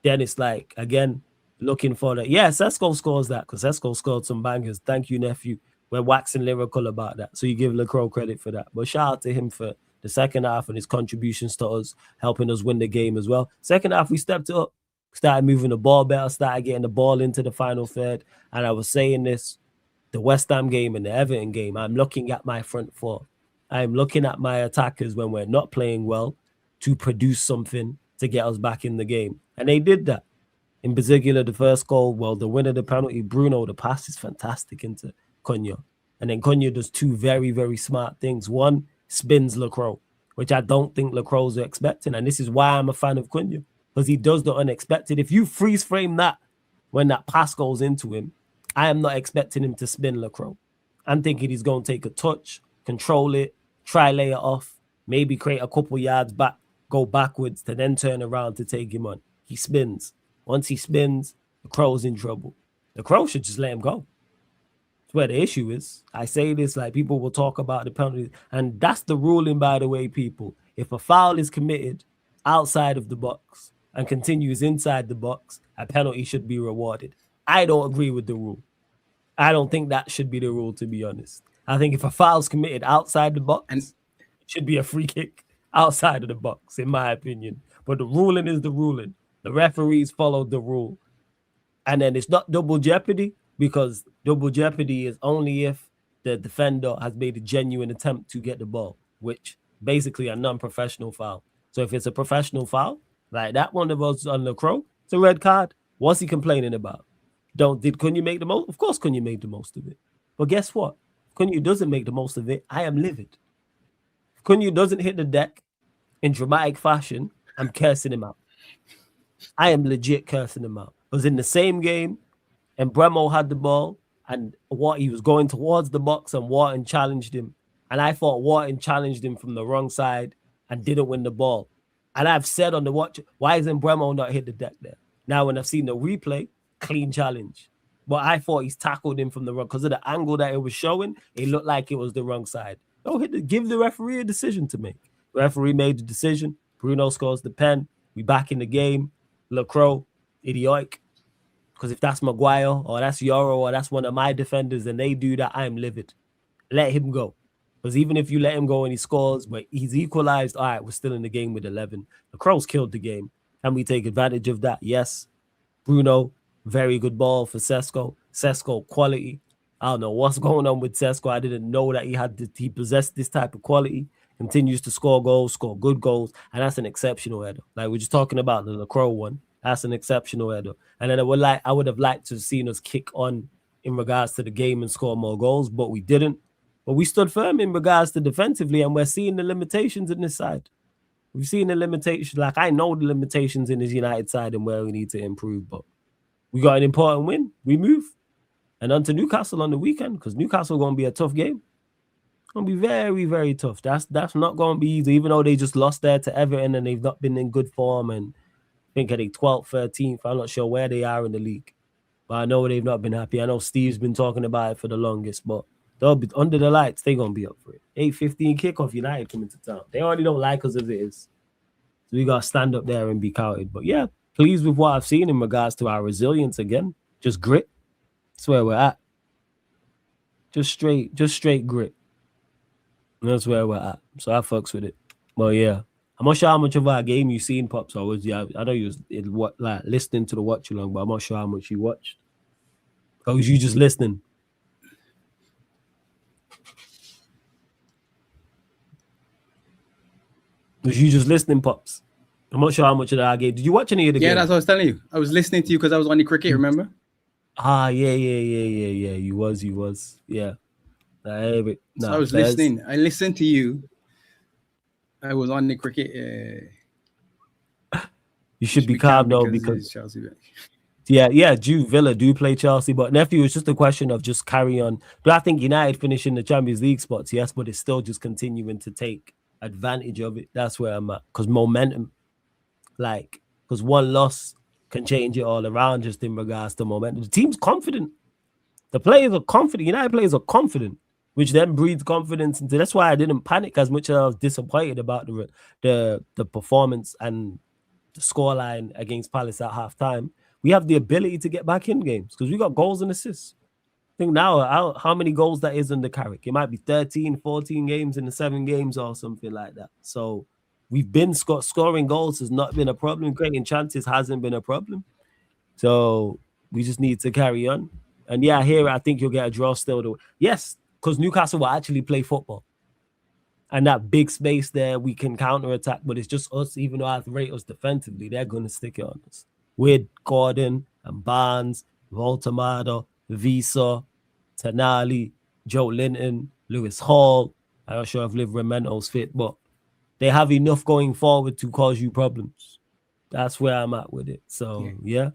Then it's like, again, looking for that. Yeah, Sesko scores that because Sesko scored some bangers. Thank you, nephew. We're waxing lyrical about that. So you give Lacroix credit for that. But shout out to him for the second half and his contributions to us, helping us win the game as well. Second half, we stepped up, started moving the ball better, started getting the ball into the final third. And I was saying this, the West Ham game and the Everton game, I'm looking at my front four. I'm looking at my attackers when we're not playing well to produce something, to get us back in the game. And they did that. In particular, the first goal, well, the winner, the penalty, Bruno, the pass is fantastic into Cunha. And then Cunha does two very, very smart things. One, spins Lacroix, which I don't think Lacroix's are expecting. And this is why I'm a fan of Cunha, because he does the unexpected. If you freeze frame that when that pass goes into him, I am not expecting him to spin Lacroix. I'm thinking he's going to take a touch, control it, try lay it off, maybe create a couple yards back, go backwards to then turn around to take him on. He spins. Once he spins, the Crow's in trouble. The Crow should just let him go. That's where the issue is. I say this like people will talk about the penalty, and that's the ruling, by the way, people. If a foul is committed outside of the box and continues inside the box, a penalty should be rewarded. I don't agree with the rule. I don't think that should be the rule, to be honest. I think if a foul's committed outside the box, it should be a free kick outside of the box, in my opinion. But the ruling is the ruling. The referees followed the rule. And then it's not double jeopardy, because double jeopardy is only if the defender has made a genuine attempt to get the ball, which basically a non-professional foul. So if it's a professional foul, like that one of us on the Crow, it's a red card. What's he complaining about? Couldn't you make the most? Of course, couldn't you make the most of it? But guess what? Couldn't you doesn't make the most of it? I am livid. If Couldn't you doesn't hit the deck in dramatic fashion, I'm cursing him out. I am legit cursing him out. It was in the same game, and Bremo had the ball, and he was going towards the box, and Wharton challenged him. And I thought Wharton challenged him from the wrong side and didn't win the ball. And I've said on the watch, why isn't Bremo not hit the deck there? Now, when I've seen the replay, clean challenge. But I thought he's tackled him from the wrong, because of the angle that it was showing, it looked like it was the wrong side. Give the referee a decision to make. The referee made the decision. Bruno scores the pen. We back in the game. Lacroix, idiotic. Because if that's Maguire or that's Yoro or that's one of my defenders and they do that, I'm livid. Let him go. Because even if you let him go and he scores, but he's equalized, all right, we're still in the game with 11. Lacroix's killed the game. And we take advantage of that? Yes. Bruno, very good ball for Sesko. Sesko, quality. I don't know what's going on with Sesko. I didn't know that he possessed this type of quality. Continues to score goals, score good goals, and that's an exceptional header. Like we're just talking about the Lacroix one. That's an exceptional header. And then I would have liked to have seen us kick on in regards to the game and score more goals, but we didn't. But we stood firm in regards to defensively, and we're seeing the limitations in this side. We've seen the limitations. Like I know the limitations in this United side and where we need to improve, but we got an important win. We move. And on to Newcastle on the weekend, because Newcastle going to be a tough game. Going to be very, very tough. That's not going to be easy, even though they just lost there to Everton and they've not been in good form. And I think at 12th, 13th, I'm not sure where they are in the league. But I know they've not been happy. I know Steve's been talking about it for the longest, but they'll be under the lights. They're going to be up for it. 8:15 kickoff, United coming to town. They already don't like us as it is. So we got to stand up there and be counted. But yeah, pleased with what I've seen in regards to our resilience again. Just grit. That's where we're at. Just straight grit. That's where we're at. So I fucks with it. But yeah, I'm not sure how much of our game you seen, Pops. I know you was listening to the watch along, but I'm not sure how much you watched. Or was you just listening? Was you just listening, Pops? I'm not sure how much of our game. Did you watch any of the game? Yeah, that's what I was telling you. I was listening to you because I was on the cricket, remember? Yeah. You was. Yeah. So I was listening. I listened to you. I was on the cricket. You should be calm though, because Chelsea. Villa do play Chelsea, but nephew, it's just a question of just carry on. But I think United finishing the Champions League spots, yes, but it's still just continuing to take advantage of it. That's where I'm at, because momentum, because one loss can change it all around just in regards to momentum. The team's confident. The players are confident. United players are confident, which then breeds confidence into. That's why I didn't panic as much as I was disappointed about the performance and the scoreline against Palace at halftime. We have the ability to get back in games because we got goals and assists. I think now how many goals that is in the Carrick. It might be 13, 14 games in the 7 games or something like that. So we've been scoring goals has not been a problem. Creating chances hasn't been a problem. So we just need to carry on. And yeah, here I think you'll get a draw still. Yes, because Newcastle will actually play football. and that big space there, we can counter attack. But it's just us, even though I rate us defensively, they're going to stick it on us. With Gordon and Barnes, Voltamada, Visa, Tanali, Joe Linton, Lewis Hall. I'm not sure if Liveramento's fit, but they have enough going forward to cause you problems. That's where I'm at with it. So, yeah.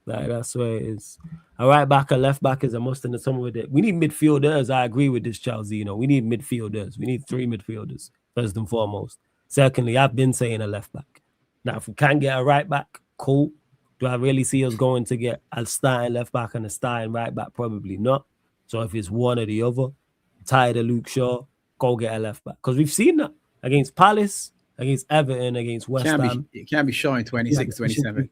That's where it is. A right back, a left back is a must in the summer with it. We need midfielders. I agree with this, Chelsea. We need midfielders. We need 3 midfielders, first and foremost. Secondly, I've been saying a left back. Now, if we can get a right back, cool. Do I really see us going to get a starting left back and a starting right back? Probably not. So if it's one or the other, I'm tired of Luke Shaw, go get a left back. Because we've seen that against Palace, against Everton, against West Ham. It can't be Shaw in 26, 27.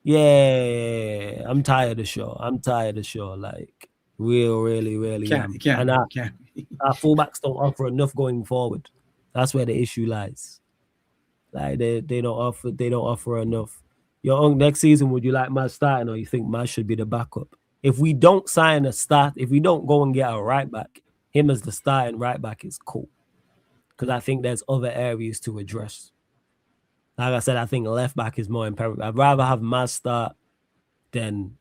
Yeah, I'm tired of Shaw. Like, really am. And our fullbacks don't offer enough going forward. That's where the issue lies. Like they don't offer enough. Next season, would you like Maz starting, or you think Maz should be the backup? If we don't sign a start, if we don't go and get a right back, him as the starting right back is cool. Because I think there's other areas to address. Like I said, I think left back is more imperative. I'd rather have Maz start than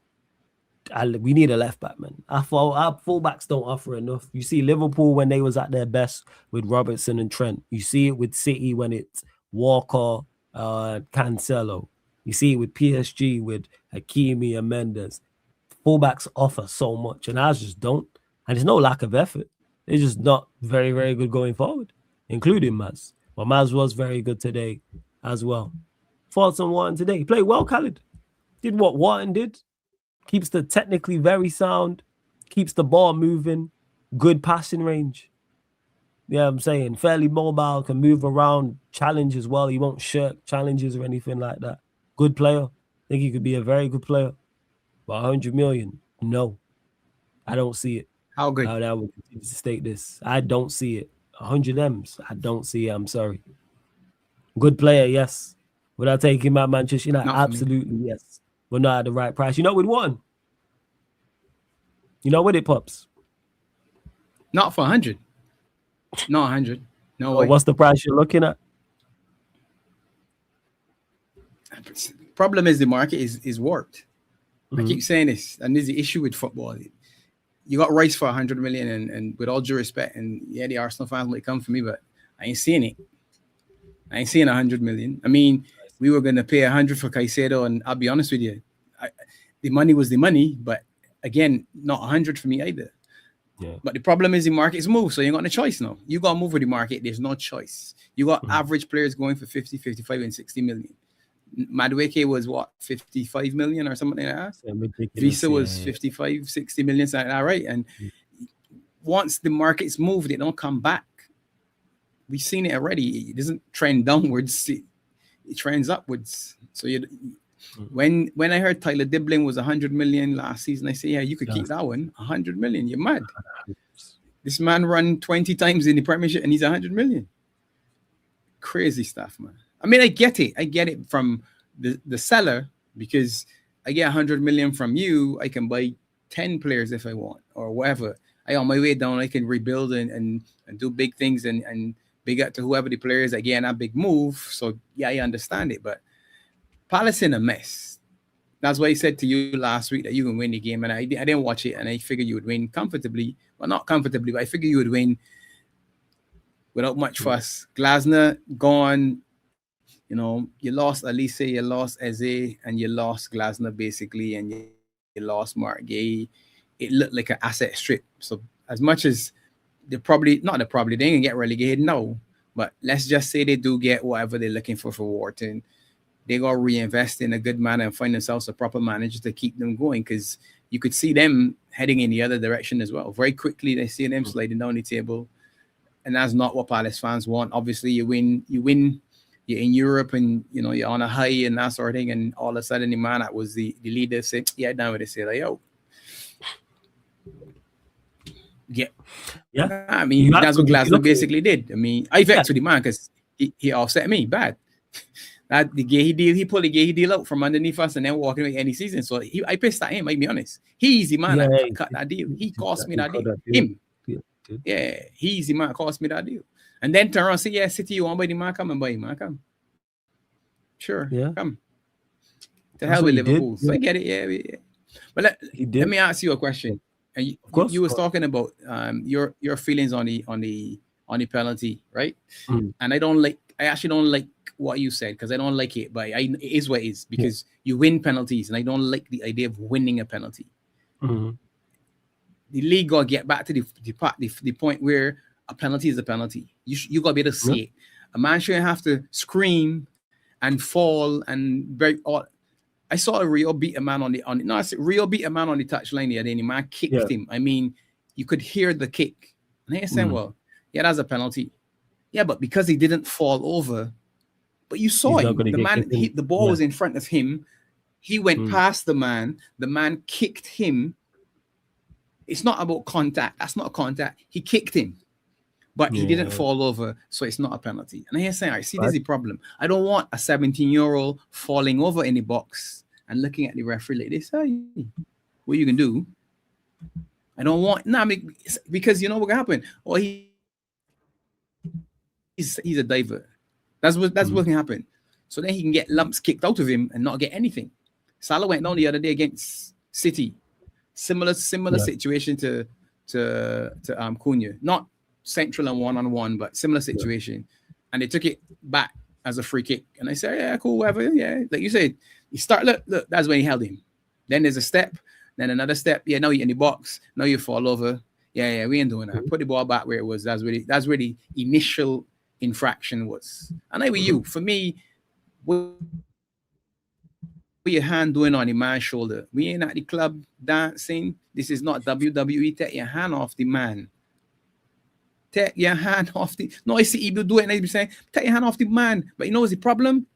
we need a left back, man. Our fullbacks don't offer enough. You see Liverpool when they was at their best with Robertson and Trent. You see it with City when it's Walker, Cancelo. You see it with PSG with Hakimi and Mendes. Fullbacks offer so much, and ours just don't. And there's no lack of effort. They're just not very, very good going forward, including Maz. But Maz was very good today as well. Thoughts on Wharton today? He played well, Khalid. Did what Wharton did. Keeps the technically very sound. Keeps the ball moving. Good passing range. Yeah, I'm saying fairly mobile, can move around, challenge as well. He won't shirk challenges or anything like that. Good player. I think he could be a very good player. But 100 million, no. I don't see it. How good? How that would continue to state this. I don't see it. 100 M's. I don't see it. I'm sorry. Good player, yes. Would I take him at Manchester United? Absolutely, yes. But not at the right price. With one. With it, Pops? Not for 100. Not 100. No way. What's the price you're looking at? Problem is the market is warped. I keep saying this, and there's the issue with football. You got Rice for 100 million, and with all due respect, and yeah, the Arsenal fans might come for me, but I ain't seeing it. I ain't seeing 100 million. I mean, we were going to pay 100 for Caicedo, and I'll be honest with you, the money was the money, but again, not 100 for me either. Yeah. But the problem is the market's moved, so you got no choice now. You got to move with the market. There's no choice. You got average players going for 50, 55, and 60 million. Madueke was what, 55 million or something like that? Yeah, Visa was 55, 60 million, something like that, right? And once the markets move, they don't come back. We've seen it already. It doesn't trend downwards, it trends upwards. So when I heard Tyler Dibbling was 100 million last season, I say, yeah, you could keep that one. 100 million, you're mad. This man run 20 times in the Premiership and he's 100 million. Crazy stuff, man. I mean, I get it from the seller, because I get 100 million from you. I can buy 10 players if I want, or whatever. On my way down, I can rebuild and do big things and big up to whoever the player is. Again, a big move. So yeah, I understand it. But Palace in a mess. That's why I said to you last week that you can win the game, and I didn't watch it, and I figured you would win comfortably. Well, not comfortably, but I figured you would win without much fuss. Glasner gone. You lost Elise, you lost Eze, and you lost Glasner basically, and you lost Mark Gay. It looked like an asset strip. So as much as they ain't gonna get relegated, no. But let's just say they do get whatever they're looking for Wharton. They gotta reinvest in a good manner and find themselves a proper manager to keep them going, because you could see them heading in the other direction as well. Very quickly, they see them sliding down the table, and that's not what Palace fans want. Obviously, you win. You're in Europe, and you're on a high and that sort of thing, and all of a sudden the man that was the leader say, yeah, down with it, say like, yo. Yeah. I mean, that's what Glasgow basically did. I mean, I vexed with the man because he offset me bad. That the Gay deal, he pulled the Gay deal out from underneath us and then walking away any season. So I pissed at him, I'll be honest. He's the man that cut that deal. He cost me that deal. Him. did. Yeah, he's the man cost me that deal. And then turn around and say, yeah, City, you want to buy the man? Come and buy him, man. Come. Sure. Yeah. Come. To That's hell what with he did. Liverpool. So Yeah. I get it. Yeah. But He let did. me ask you a question. And Of course. you was talking about your feelings on the penalty, right? Mm. And I actually don't like what you said because I don't like it, but it is what it is because you win penalties, and I don't like the idea of winning a penalty. Mhm. The league got to get back to the point where a penalty is a penalty. You got to be able to say it. A man shouldn't have to scream and fall and break all. I saw a Rio beat a man Rio beat a man on the touchline the other day, and the man kicked him. I mean, you could hear the kick. And they're saying, well, yeah, that's a penalty. Yeah, but because he didn't fall over, but you saw him. The man, the ball was in front of him. He went past the man. The man kicked him. It's not about contact. That's not contact. He kicked him, but he didn't fall over, so it's not a penalty. And I'm saying, I see, this is the problem. I don't want a 17-year-old falling over in the box and looking at the referee like this. Hey, what you can do? I don't want because you know what can happen. Or he's a diver. That's what can happen. So then he can get lumps kicked out of him and not get anything. Salah went down the other day against City. Similar situation to Cunha. Not central and one-on-one, but similar situation. And they took it back as a free kick. And I said, yeah, cool, whatever. Yeah, like you said, you start, look, that's when he held him. Then there's a step, then another step. Yeah, now you're in the box. Now you fall over. Yeah, we ain't doing that. Put the ball back where it was. That's where the initial infraction was. And I with you. For me, what your hand doing on the man's shoulder? We ain't at the club dancing. This is not WWE. Take your hand off the man. Take your hand off the. No, I see people do it and they be saying, take your hand off the man. But you know what's the problem?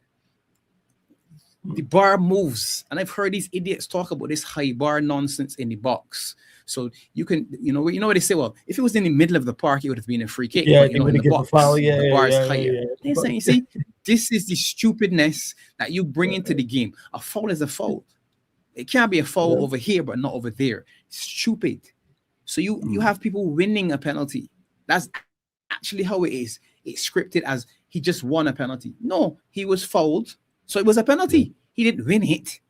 The bar moves. And I've heard these idiots talk about this high bar nonsense in the box. So you can, you know what they say? Well, if it was in the middle of the park, it would have been a free kick. Yeah, but, you know, in the box, the bar is higher. Yeah. They're saying, see, this is the stupidness that you bring into the game. A foul is a foul. It can't be a foul over here, but not over there. It's stupid. So you have people winning a penalty. That's actually how it is. It's scripted as he just won a penalty. No, he was fouled, so it was a penalty. He didn't win it.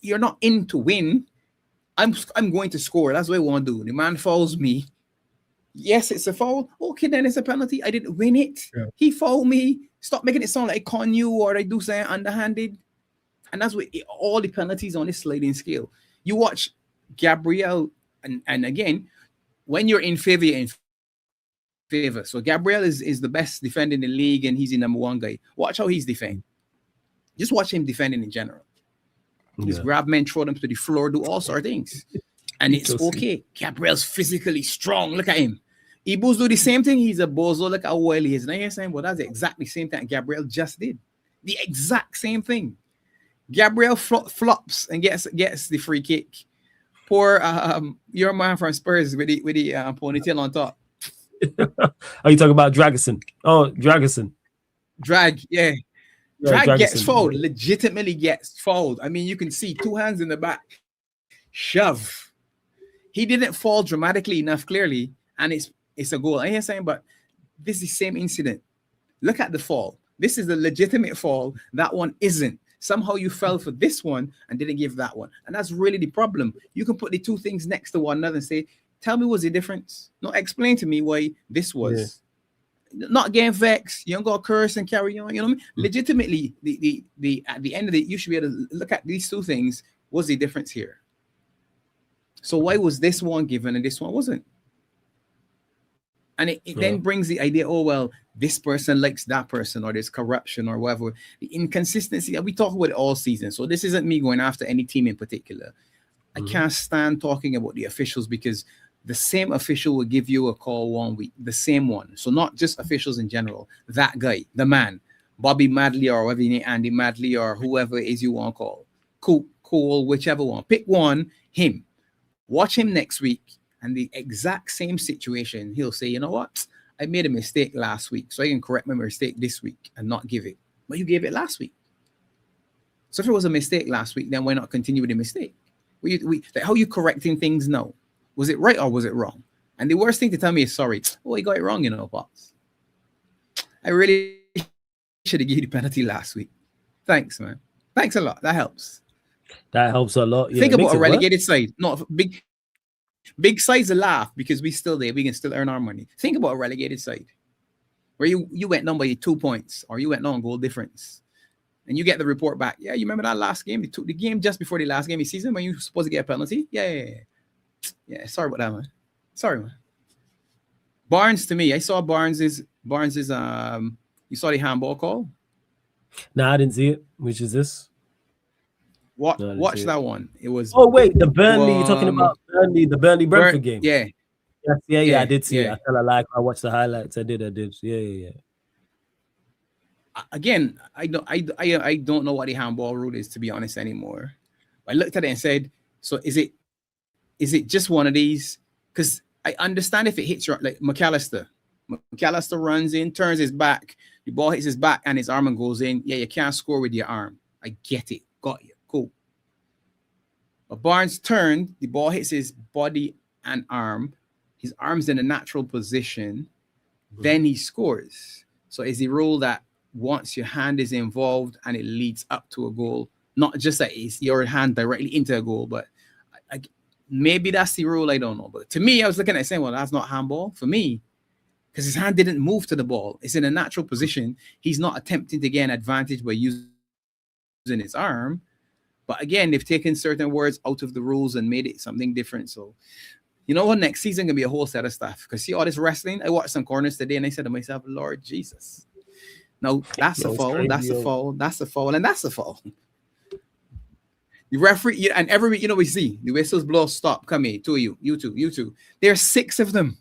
You're not in to win. I'm going to score. That's what I want to do. The man fouls me. Yes, it's a foul. Okay, then it's a penalty. I didn't win it. Yeah. He fouled me. Stop making it sound like I con you or I do something underhanded. And that's what all the penalties on this sliding scale. You watch Gabriel, and again, when you're in favor, you're in favor. So Gabriel is the best defender in the league, and he's the number one guy. Watch how he's defending. Just watch him defending in general. He's grab men, throw them to the floor, do all sorts of things. And it's okay. Gabriel's physically strong. Look at him. Ibu's do the same thing. He's a bozo. Look how well he is. Now you're saying, well, that's the exactly same thing Gabriel just did. The exact same thing. Gabriel flops and gets the free kick. Poor your man from Spurs with the ponytail on top. Are you talking about Dragusin? Oh, Dragusin. Drag gets fouled. Legitimately gets fouled. I mean, you can see 2 hands in the back. Shove. He didn't fall dramatically enough, clearly, and it's a goal. I hear saying, but this is the same incident. Look at the fall. This is a legitimate fall. That one isn't. Somehow you fell for this one and didn't give that one. And that's really the problem. You can put the two things next to one another and say, tell me what's the difference. No, explain to me why this was. Yeah. Not getting vexed. You don't got to curse and carry on. You know what I mean? Legitimately, the at the end of it, you should be able to look at these two things. What's the difference here? So why was this one given and this one wasn't? And it then brings the idea, oh, well, this person likes that person, or there's corruption or whatever. The inconsistency, we talk about it all season. So this isn't me going after any team in particular. I can't stand talking about the officials because the same official will give you a call one week, the same one. So not just officials in general, that guy, the man, Bobby Madley or whatever you name, Andy Madley or whoever it is you want to call. Cool, whichever one. Pick one, him. Watch him next week. And the exact same situation, he'll say, you know what? I made a mistake last week, so I can correct my mistake this week and not give it. But you gave it last week. So if it was a mistake last week, then why not continue with the mistake? Like, how are you correcting things now? Was it right or was it wrong? And the worst thing to tell me is sorry. Oh, he got it wrong, Pops. I really should have given you the penalty last week. Thanks, man. Thanks a lot. That helps. That helps a lot. Yeah, think about a relegated work. side. Not big sides a laugh because we still there. We can still earn our money. Think about a relegated side where you went down by 2 points or you went down goal difference. And you get the report back. Yeah, you remember that last game? They took the game just before the last game of the season when you were supposed to get a penalty? Yeah, sorry about that, man. Sorry, man. Barnes, to me, I saw Barnes's you saw the handball call? No, I didn't see it. Which is this? Watch that one. It was. Oh wait, the Burnley. You're talking about Burnley, the Burnley Brentford game. Yeah. Yeah. I did see it. I felt like I watched the highlights. I did. Yeah. Again, I don't know what the handball rule is, to be honest, anymore. I looked at it and said, so is it just one of these? Because I understand if it hits your, like McAllister runs in, turns his back, the ball hits his back and his arm and goes in. Yeah, you can't score with your arm. I get it. Got you. Cool. But Barnes turned, the ball hits his body and arm. His arm's in a natural position. Then he scores. So is the rule that once your hand is involved and it leads up to a goal, not just that it's your hand directly into a goal, but maybe that's the rule. I don't know. But to me, I was looking at it saying, well, that's not handball for me because his hand didn't move to the ball. It's in a natural position. He's not attempting to gain advantage by using his arm. But again, they've taken certain words out of the rules and made it something different. So, you know what? Next season can be a whole set of stuff. Because see all this wrestling? I watched some corners today and I said to myself, Lord Jesus. No, that's a foul. That's a foul. That's a foul. And that's a foul. The referee, and every week, we see the whistles blow, stop, come here, two of you, you two. There are 6 of them.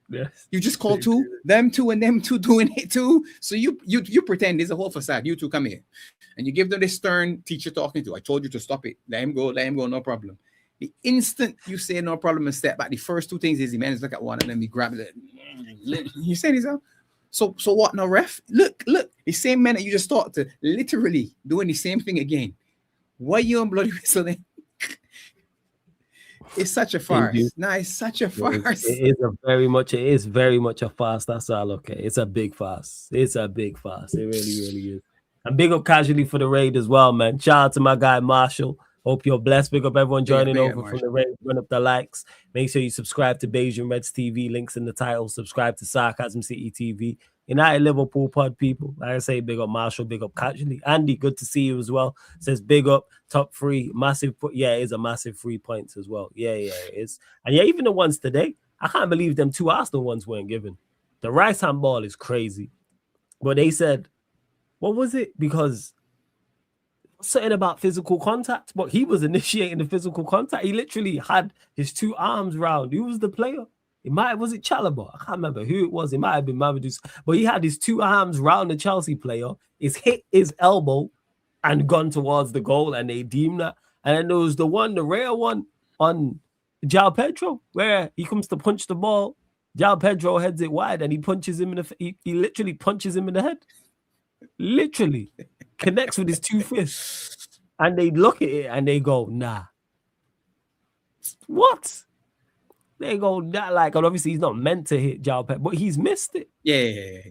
Yes. You just call 2, them 2, and them 2 doing it too. So you pretend there's a whole facade. You 2 come here. And you give them this stern teacher talking to. I told you to stop it. Let him go, no problem. The instant you say no problem and step back, the first 2 things is the man is look at one and then we grab it. You say this out. So what now, ref? Look, the same man that you just talked to, literally doing the same thing again. Why you on bloody whistling? It's such a farce. It's such a farce. It is very much a farce. That's all okay. It's a big farce. It really, really is. And big up casually for the raid as well, man. Shout out to my guy Marshall. Hope you're blessed. Big up everyone joining over from the raid. Run up the likes. Make sure you subscribe to Beijing Reds TV. Links in the title. Subscribe to Sarcasm City TV. United Liverpool pod people. Like I say, big up Marshall. Big up casually. Andy, good to see you as well. Says big up top 3. Massive. Yeah, it is a massive 3 points as well. Yeah, it is. And yeah, even the ones today. I can't believe them 2 Arsenal ones weren't given. The right hand ball is crazy. But they said, what was it? Because something about physical contact, but he was initiating the physical contact. He literally had his 2 arms round. Who was the player? Was it Chalobah? I can't remember who it was. It might have been Mamadou. But he had his 2 arms round the Chelsea player. It's hit his elbow and gone towards the goal, and they deemed that. And then there was the rare one on João Pedro, where he comes to punch the ball. João Pedro heads it wide, and he punches him he literally punches him in the head. Literally connects with his 2 fists, and they look at it and they go, nah. What? They go that like, and obviously he's not meant to hit João Pedro, but he's missed it. Yeah.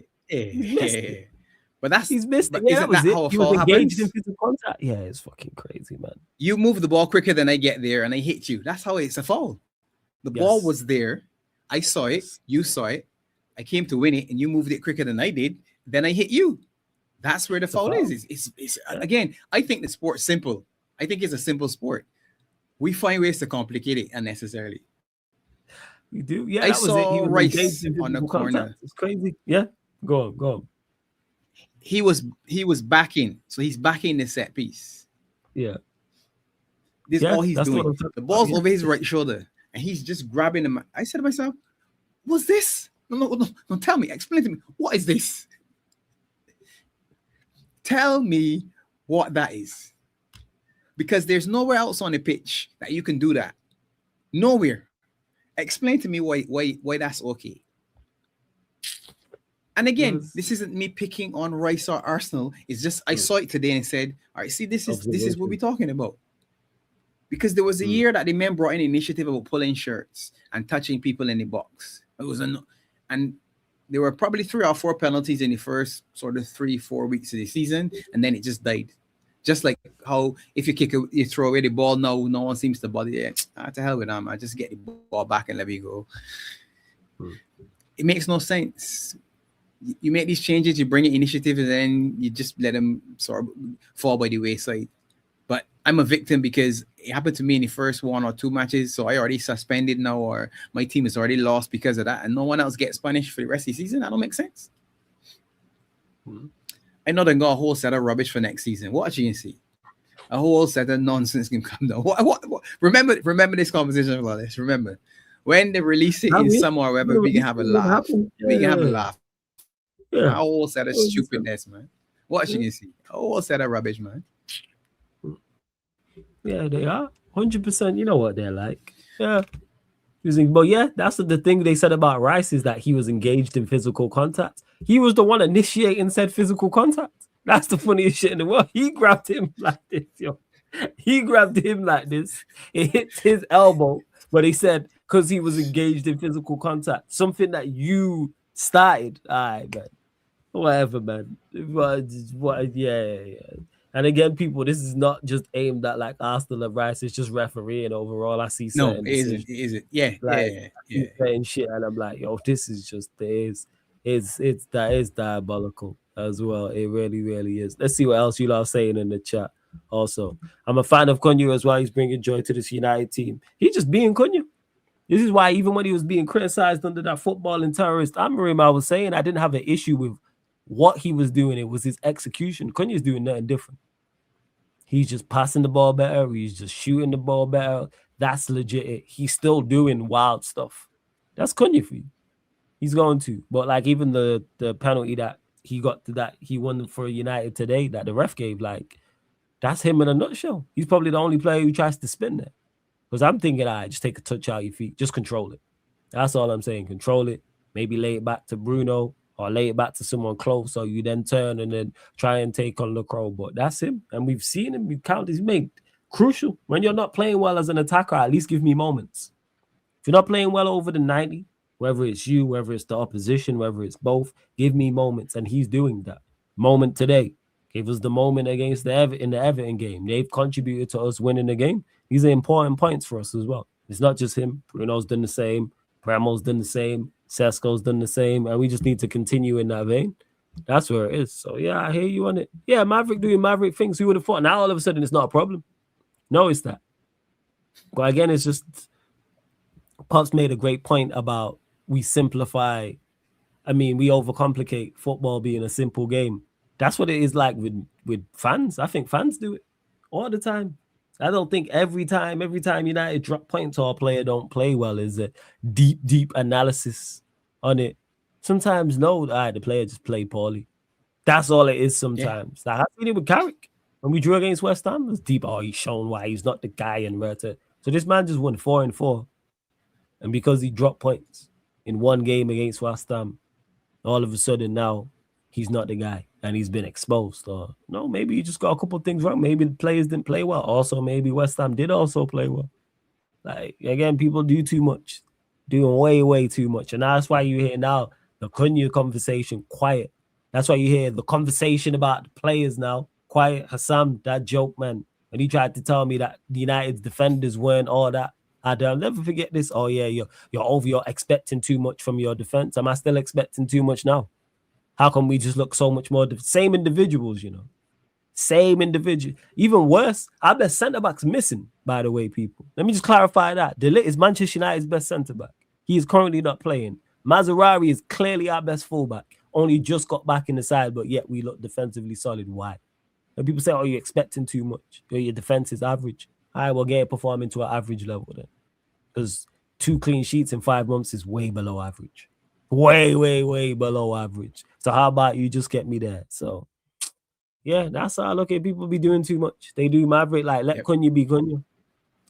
But he's missed it. Yeah, isn't that how a foul happens? In physical contact. Yeah, it's fucking crazy, man. You move the ball quicker than I get there, and I hit you. That's how it's a foul. The ball was there. I saw it. You saw it. I came to win it, and you moved it quicker than I did. Then I hit you. That's where the foul is. It's again, I think the sport's simple. I think it's a simple sport. We find ways to complicate it unnecessarily. You do? Yeah, I saw Rice on the corner. It's crazy. Yeah, go on. He was backing, so he's backing the set piece. Yeah. This is all he's doing. The ball's over his right shoulder, and he's just grabbing him. I said to myself, what's this? No, tell me. Explain to me. What is this? Tell me what that is. Because there's nowhere else on the pitch that you can do that. Nowhere. Explain to me why that's okay. And again, this isn't me picking on Rice or Arsenal. It's just I saw it today and said, all right, see, this is what we're talking about. because there was a year that the men brought in initiative about pulling shirts and touching people in the box. It was and there were probably 3 or 4 penalties in the first sort of 3-4 weeks of the season, and then it just died. Just like how if you throw away the ball now, no one seems to bother it. To hell with them, I just get the ball back and let me go. It makes no sense. You make these changes, you bring in initiative, and then you just let them sort of fall by the wayside. But I'm a victim because it happened to me in the first 1 or 2 matches, so I already suspended now, or my team is already lost because of that, and no one else gets punished for the rest of the season. That don't make sense. I know they got a whole set of rubbish for next season. What you can see, a whole set of nonsense can come down. What? Remember this conversation about this. Remember when they release it in summer or whatever, we can have a laugh. We can have a laugh. Yeah. A whole set of stupidness, man. What you can see, a whole set of rubbish, man. Yeah, they are 100%. You know what they're like. Yeah. But yeah, that's the thing they said about Rice is that he was engaged in physical contact. He was the one initiating said physical contact. That's the funniest shit in the world. He grabbed him like this, yo. He grabbed him like this. It hit his elbow, but he said because he was engaged in physical contact, something that you started. All right, man. Whatever, man. Yeah. And again, people, this is not just aimed at like Arsenal and Rice. It's just refereeing overall. I see certain it isn't. Yeah, like, yeah. Saying shit, and I'm like, yo, this is just that is diabolical as well. It really, really is. Let's see what else you lot are saying in the chat. Also, I'm a fan of Cunha as well. He's bringing joy to this United team. He's just being Cunha. This is why even when he was being criticized under that footballing terrorist, I was saying I didn't have an issue with what he was doing. It was his execution. Cunha's doing nothing different. He's just passing the ball better. He's just shooting the ball better. That's legit. He's still doing wild stuff. That's Cunha for you. He's going to. But like even the penalty that he got to that he won for United today that the ref gave, like that's him in a nutshell. He's probably the only player who tries to spin there. Because I'm thinking, just take a touch out your feet. Just control it. That's all I'm saying. Control it. Maybe lay it back to Bruno or lay it back to someone close. So you then turn and then try and take on Lacroix. But that's him. And we've seen him. We've counted. He's made crucial. When you're not playing well as an attacker, at least give me moments. If you're not playing well over the 90, whether it's you, whether it's the opposition, whether it's both, give me moments. And he's doing that. Moment today. Gave us the moment against the Everton game. They've contributed to us winning the game. These are important points for us as well. It's not just him. Bruno's done the same. Bremo's done the same. Sesko's done the same. And we just need to continue in that vein. That's where it is. So, yeah, I hear you on it. Yeah, Maverick doing Maverick things. Who would have thought? Now, all of a sudden, it's not a problem. No, it's that. But again, it's just Pops made a great point about we simplify. I mean, we overcomplicate football being a simple game. That's what it is like with fans. I think fans do it all the time. I don't think every time United drop points or a player don't play well is a deep analysis on it. Sometimes no, the player just played poorly. That's all it is sometimes. Yeah. Like, I've seen it with Carrick. When we drew against West Ham, it was deep. Oh, he's shown why he's not the guy and where to. So this man just won 4-4. And because he dropped points in one game against West Ham, all of a sudden now he's not the guy. And he's been exposed. Or no, maybe he just got a couple of things wrong. Maybe the players didn't play well. Also, maybe West Ham did also play well. Like, again, people do too much. Doing way too much. And that's why you hear now the Cunha conversation quiet. That's why you hear the conversation about the players now quiet. Hassam, that joke, man. When he tried to tell me that the United's defenders weren't all that. I'll never forget this. Oh, yeah, you're expecting too much from your defense. Am I still expecting too much now? How come we just look so much more same individuals, Same individual. Even worse, our best centre-back's missing, by the way, people. Let me just clarify that. De Ligt is Manchester United's best centre-back. He is currently not playing. Mazraoui is clearly our best fullback. Only just got back in the side, but yet we look defensively solid. Why? And people say, you're expecting too much. Your defense is average. All right, well, get it performing to an average level then. Because 2 clean sheets in 5 months is way below average. Way below average. So how about you just get me there? So, yeah, that's how I look at people be doing too much. They do Maverick, like, let Cunha be Cunha.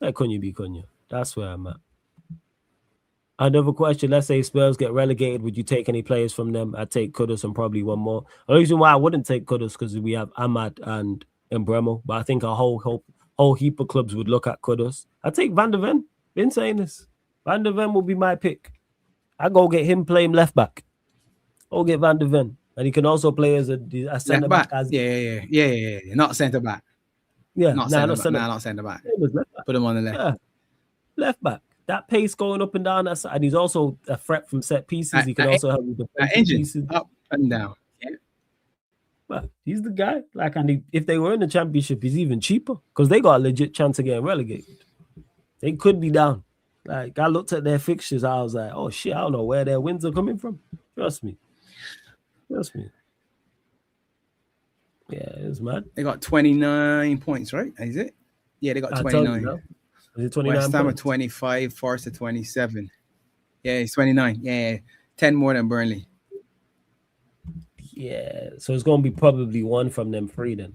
Let Cunha be Cunha. That's where I'm at. Another question, let's say Spurs get relegated. Would you take any players from them? I'd take Kudus and probably one more. The reason why I wouldn't take Kudus because we have Ahmad and Bremo. But I think our whole whole heap of clubs would look at Kudus. I take Van der Ven. Been saying this. Van der Ven will be my pick. I go get him playing left back. Go get Van der Ven. And he can also play as a centre back. Yeah. Not centre back. Yeah, not centre back. Not centre back. Put him on the left. Yeah. Left back. That pace going up and down that side. And he's also a threat from set pieces. He can also help with the engine pieces. up and down. Yeah. But he's the guy. Like, and if they were in the championship, he's even cheaper because they got a legit chance of getting relegated. They could be down. Like, I looked at their fixtures, I was like, oh shit, I don't know where their wins are coming from. Trust me. Yeah, it's mad. They got 29 points, right? Is it? Yeah, they got 29. Is it 29? West Ham at 25, Forest at 27. Yeah, it's 29. Yeah, 10 more than Burnley. Yeah, so it's going to be probably one from them three then.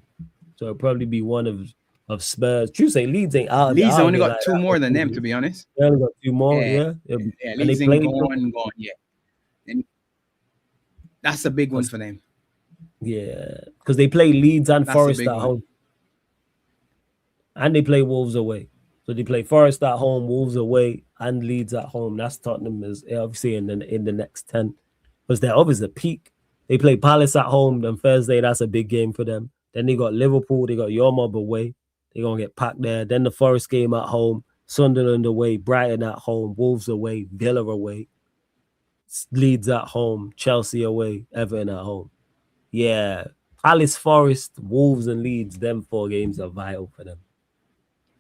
So it'll probably be one of Spurs. True say Leeds ain't out. Leeds only got two more than them, to be honest. They only got two more, yeah. Leeds ain't gone, yeah. And that's a big one for them. Yeah, because they play Leeds and Forest at home. And they play Wolves away. So they play Forest at home, Wolves away, and Leeds at home. That's Tottenham is obviously in the next 10. Because they're obviously the peak. They play Palace at home on Thursday. That's a big game for them. Then they got Liverpool. They got your mob away. They're going to get packed there. Then the Forest game at home. Sunderland away. Brighton at home. Wolves away. Villa away. Leeds at home. Chelsea away. Everton at home. Yeah. Palace, Forest, Wolves, and Leeds. Them 4 games are vital for them.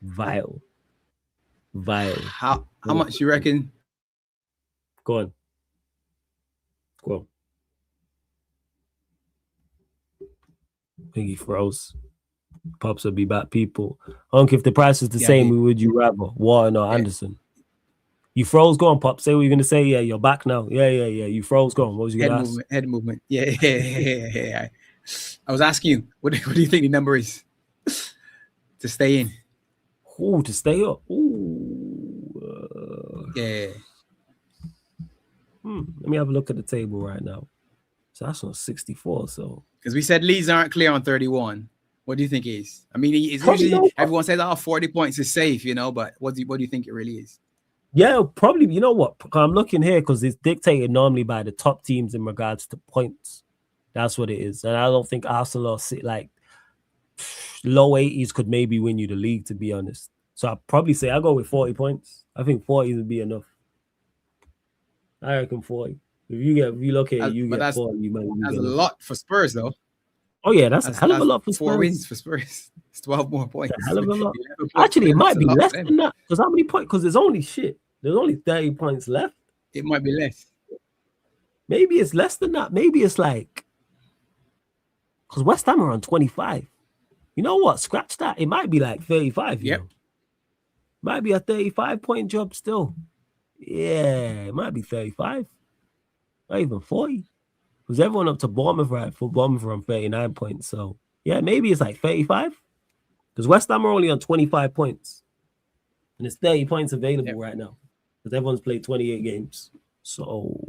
Vital. How much you reckon? Go on. I think he froze. Pops will be back, people. Hunk, if the price was the same, who would you rather? Warren or Anderson? You froze. Go on, Pop. Say what you're going to say. Yeah, you're back now. Yeah. You froze. Go on. What was you going to ask? Head movement. Yeah. I was asking you, what do you think the number is to stay in? Ooh, to stay up. Yeah. Let me have a look at the table right now. So that's on 64. So because we said Leeds aren't clear on 31. What do you think it is? I mean, it's usually everyone says, 40 points is safe, but what do you think it really is? Yeah, probably. You know what? I'm looking here because it's dictated normally by the top teams in regards to points. That's what it is. And I don't think Arsenal like low 80s could maybe win you the league, to be honest. So I'd probably say I'll go with 40 points. I think 40 would be enough. I reckon 40. If you look at it, you get 40. That's a lot for Spurs, though. Oh, yeah, that's a hell of a lot for Spurs. 4 wins for Spurs. It's 12 more points. That's a hell of a lot. Actually, it might be less than that. Because how many points? Because there's only 30 points left. It might be less. Maybe it's less than that. Maybe it's like, because West Ham are on 25. You know what? Scratch that. It might be like 35. Yep. Might be a 35-point job still. Yeah, it might be 35. Not even 40. Because everyone up to Bournemouth, right? For Bournemouth are on 39 points. So, yeah, maybe it's like 35. Because West Ham are only on 25 points. And it's 30 points available right now. Because everyone's played 28 games. So,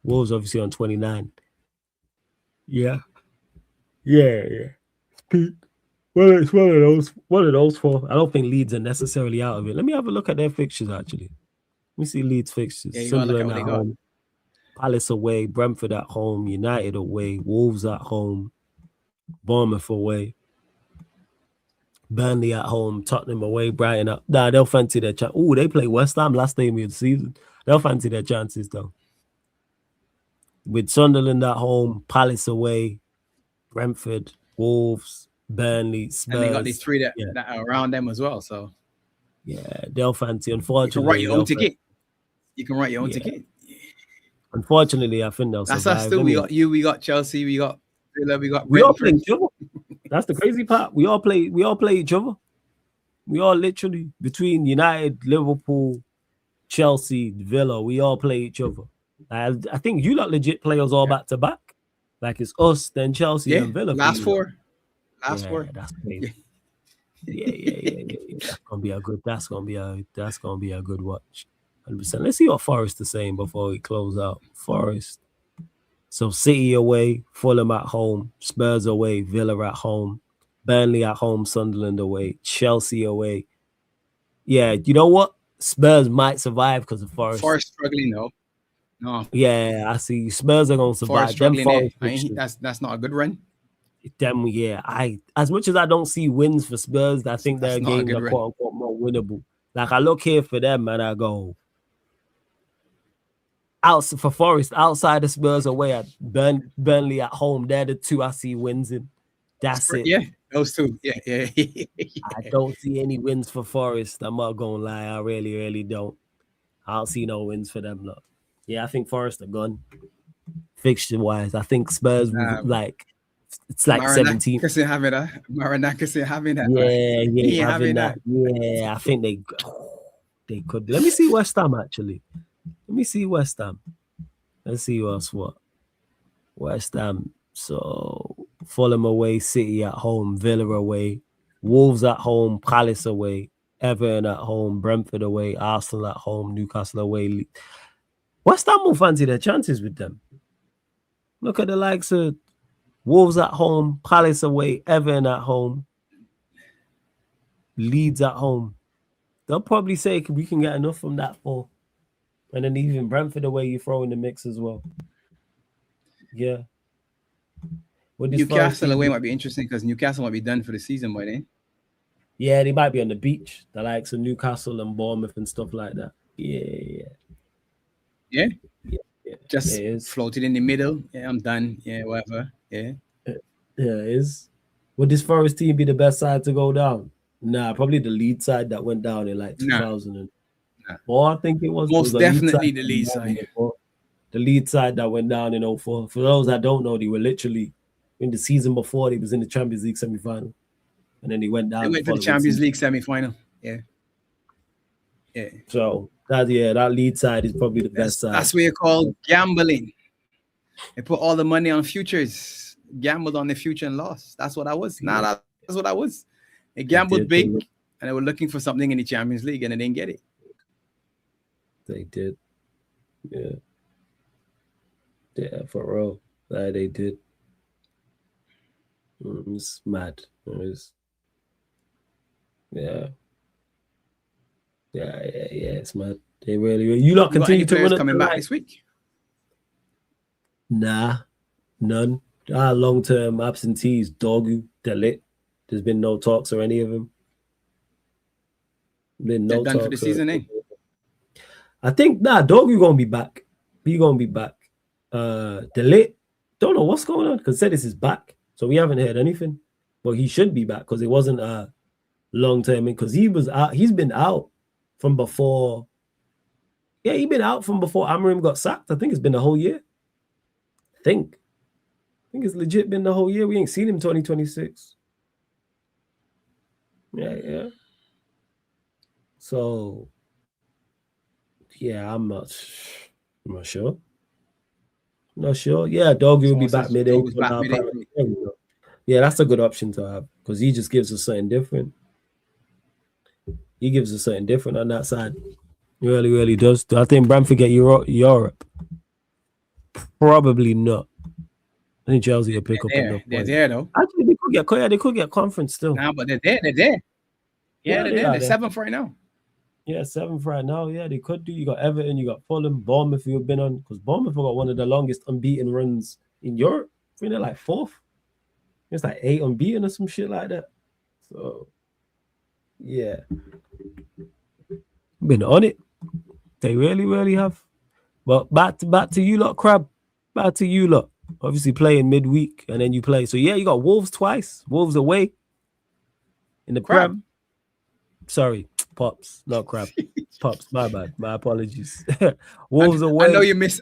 Wolves obviously on 29. Yeah. Well, it's one of those 4. I don't think Leeds are necessarily out of it. Let me have a look at their fixtures, actually. Let me see Leeds fixtures. Yeah, Sunderland at home, Palace away, Brentford at home, United away, Wolves at home, Bournemouth away, Burnley at home, Tottenham away, Brighton up. Nah, they'll fancy their chance. Oh, they play West Ham last game of the season. They'll fancy their chances, though. With Sunderland at home, Palace away, Brentford, Wolves, Burnley, Spurs. And they got these 3 that are around them as well. So yeah, they'll fancy. Unfortunately, you can write your own ticket. You can write your own ticket. Unfortunately, I think they'll survive. That's us still. We got you. We got Chelsea. We got Villa. We got. We all play each other. That's the crazy part. We all play each other. We all literally between United, Liverpool, Chelsea, Villa. We all play each other. I think you lot legit play us all back to back. Like it's us, then Chelsea, and Villa. Last 4. That's crazy. Yeah. That's gonna be a good watch. 100%. Let's see what Forest is saying before we close out. Forest. So City away, Fulham at home, Spurs away, Villa at home, Burnley at home, Sunderland away, Chelsea away. Yeah, you know what? Spurs might survive because of Forest. Forest struggling though. No, Yeah, I see. Spurs are gonna survive. Forest struggling there. Forest That's not a good run. them, yeah. As much as I don't see wins for Spurs, I think their That's not a games good are run. quote unquote more winnable. Like I look here for them and I go out for Forest outside of Spurs away at Burnley at home. They're the two I see wins in. That's it. Yeah, those two. Yeah. I don't see any wins for Forest. I'm not gonna lie. I really, really don't. I don't see no wins for them. Look. Yeah, I think Forest are gone. Fixture wise, I think Spurs like it's like 17. Maranakis having that. Yeah, having that. Yeah, I think they could. Let me see West Ham actually. Let me see West Ham. Let's see what. West Ham. So Fulham away, City at home, Villa away, Wolves at home, Palace away, Everton at home, Brentford away, Arsenal at home, Newcastle away. West Ham will fancy their chances with them. Look at the likes of Wolves at home, Palace away, Everton at home, Leeds at home. They'll probably say we can get enough from that for. And then even Brentford away, you throw in the mix as well. Yeah. Newcastle away might be interesting because Newcastle might be done for the season by then. Yeah, they might be on the beach. The likes of Newcastle and Bournemouth and stuff like that. Yeah. Just floated in the middle. Yeah, I'm done. Yeah, whatever. Yeah, it is. Would this Forest team be the best side to go down? Nah, probably the Leeds side that went down in like 2000. I think it was most definitely the Leeds side. The Leeds side that went down in 2004. For those that don't know, they were literally in the season before they was in the Champions League semi-final. And then he went down. They went to the Champions League semi-final. Yeah. So that lead side is probably the best side. That's what you call gambling. They put all the money on futures, gambled on the future and lost. That's what I was. That's what I was. They gambled big and they were looking for something in the Champions League and they didn't get it. They did. Yeah. Yeah, for real. They did. It's mad. Yeah, it's mad. They really. You lot continue to run coming back this week? Nah, none. Long-term absentees, Dogu, Delit. There's been no talks or any of them. Been no done for the season, eh? I think Dogu gonna be back. He gonna be back. Delit, don't know what's going on because Cedis is back, so we haven't heard anything. But he should be back because it wasn't long-term because he was out. He's been out from before. Yeah, he's been out from before Amorim got sacked. I think it's been the whole year. I think it's legit been the whole year. We ain't seen him 2026. Yeah. So, yeah, I'm not sure. Not sure. Yeah, Doggy will be back mid-April. Yeah, that's a good option to have because he just gives us something different. He gives us something different on that side. He really, really does. Do I think Brentford get Europe? Probably not. I think Chelsea will pick up enough points. They're there though. Actually, they could get conference still. Nah, but they're there. They're there. Yeah, they're there. They're 7th right now. Yeah, 7th right now. Yeah, they could do. You got Everton, you got Fulham, Bournemouth. You've been on because Bournemouth got one of the longest unbeaten runs in Europe. I think they're like 4th. It's like 8 unbeaten or some shit like that. So, yeah, been on it. They really, really have. But back to you lot, Crab. Back to you lot. Obviously playing midweek and then you play. So yeah, you got Wolves twice. Wolves away in the Prem. Sorry, Pops, not Crab. Pops, my bad. My apologies. Wolves away. I know you miss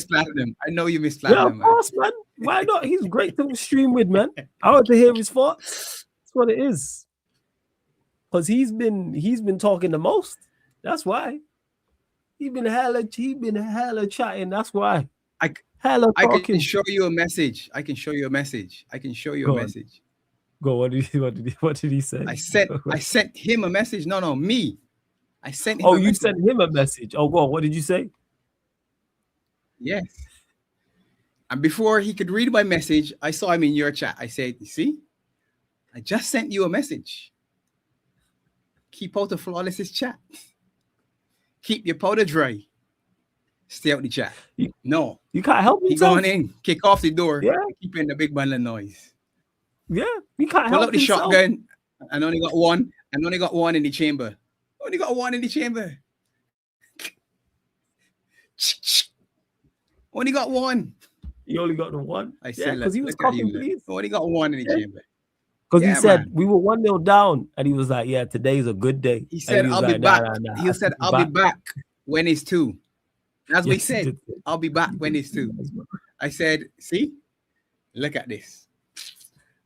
Platinum. Yeah, of course, man. Why not? He's great to stream with, man. I want to hear his thoughts. That's what it is. Because he's been talking the most. That's why. He's been hella chatting. That's why. I can show you a message. Go. What did he say? I sent him a message. No, me. I sent him. Oh, you sent him a message. Oh, go on. What did you say? Yes. And before he could read my message, I saw him in your chat. I said, "You see?" I just sent you a message. Keep out of Flawless's chat. Keep your powder dry. Stay out the chat. No. You can't help He yourself. going in. Kick off the door. Yeah. Keep in the big bundle of noise. Yeah, you can't Pull help out the yourself. shotgun. And only got one. And only got one in the chamber. Only got one in the chamber. Only got one. You only got the one. I said, because he was look at coughing, you, please. only got one in the chamber. Because Yeah, he said man. we were 1-0 down, and he was like, "Yeah, today's a good day." He said, was "I'll be like, back." Nah, He said, "I'll be back when it's 2." That's what he Yes, he said. did. I'll be back when it's 2. I said, "See, look at this."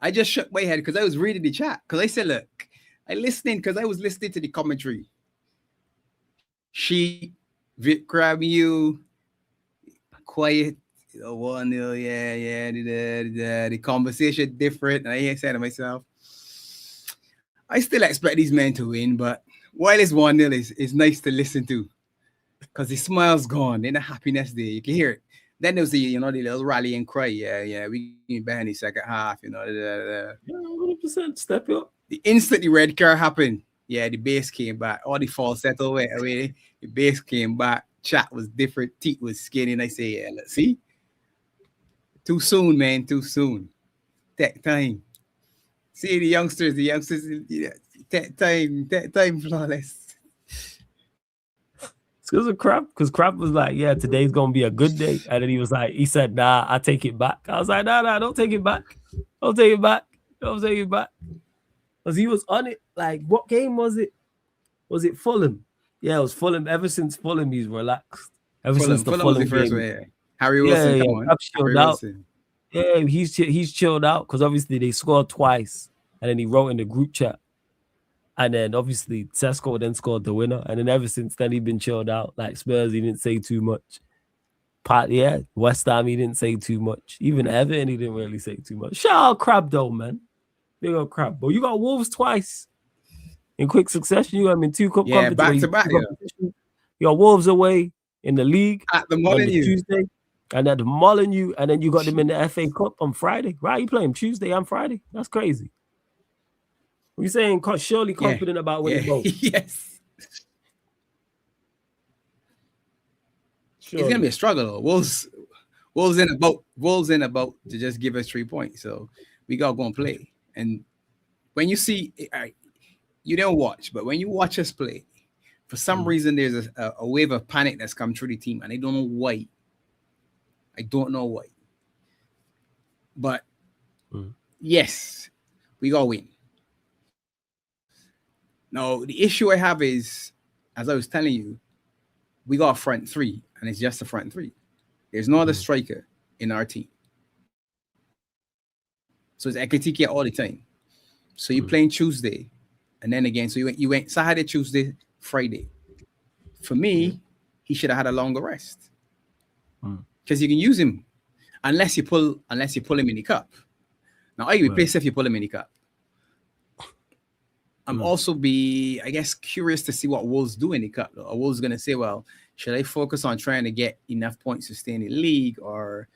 I just shook my head because I was reading the chat. Because I said, "Look, I listening because I was listening to the commentary." She, Vikram, you, quiet, 1-0, yeah. The conversation different. And I said to myself, I still expect these men to win, but while it's 1-0, it's nice to listen to. Because the smile's gone, then the happiness there. You can hear it. Then there was the little rally and cry. Yeah, we get behind the second half, Yeah, 100%. Step up. The instant the red card happened, yeah, the bass came back. All the falsetto went away. The bass came back. Chat was different. Teeth was skinny. And I say, yeah, let's see. Too soon, man. Too soon. Take time. See the youngsters, yeah, take time, Flawless. Because of Crap, because Crap was like, "Yeah, today's gonna be a good day," and then he said, "Nah, I take it back." I was like, "Nah, don't take it back. Don't take it back. Don't take it back." Because he was on it. Like, what game was it? Was it Fulham? Yeah, it was Fulham. Ever since Fulham, he's relaxed. Ever since the Fulham Fulham was the first game. one, yeah. Harry Wilson, come on. Crap's chilled Harry out. Wilson. Yeah, he's chilled out because obviously they scored twice, and then he wrote in the group chat, and then obviously Sesko then scored the winner, and then ever since then he's been chilled out. Like Spurs, he didn't say too much. West Ham, he didn't say too much. Even Everton, he didn't really say too much. Shout out Crab though, man. Big old Crab, but you got Wolves twice in quick succession. You got them in 2 cup Yeah, back to back. Yeah. You got Wolves away in the league At the on Molyneux. Tuesday. And at the Molyneux, and then you got them in the FA Cup on Friday. Right? You play them Tuesday and Friday. That's crazy. What you saying? Surely confident about winning both. Yes. Surely. It's gonna be a struggle though. Wolves in a boat to just give us 3 points. So we gotta go and play. And when you see, you don't watch, but when you watch us play, for some reason there's a wave of panic that's come through the team, and I don't know why. But yes, we gotta win. Now the issue I have is, as I was telling you, we got a front 3, and it's just a front 3. There's no other striker in our team. So it's Ekitike all the time. So you're playing Tuesday, and then again, so you went Saturday, Tuesday, Friday. For me, he should have had a longer rest. Because you can use him unless you pull him in the cup. Now I would be pissed if you pull him in the cup. I'm also I guess curious to see what Wolves do in the cup. Or Wolves gonna say, well, should I focus on trying to get enough points to stay in the league, or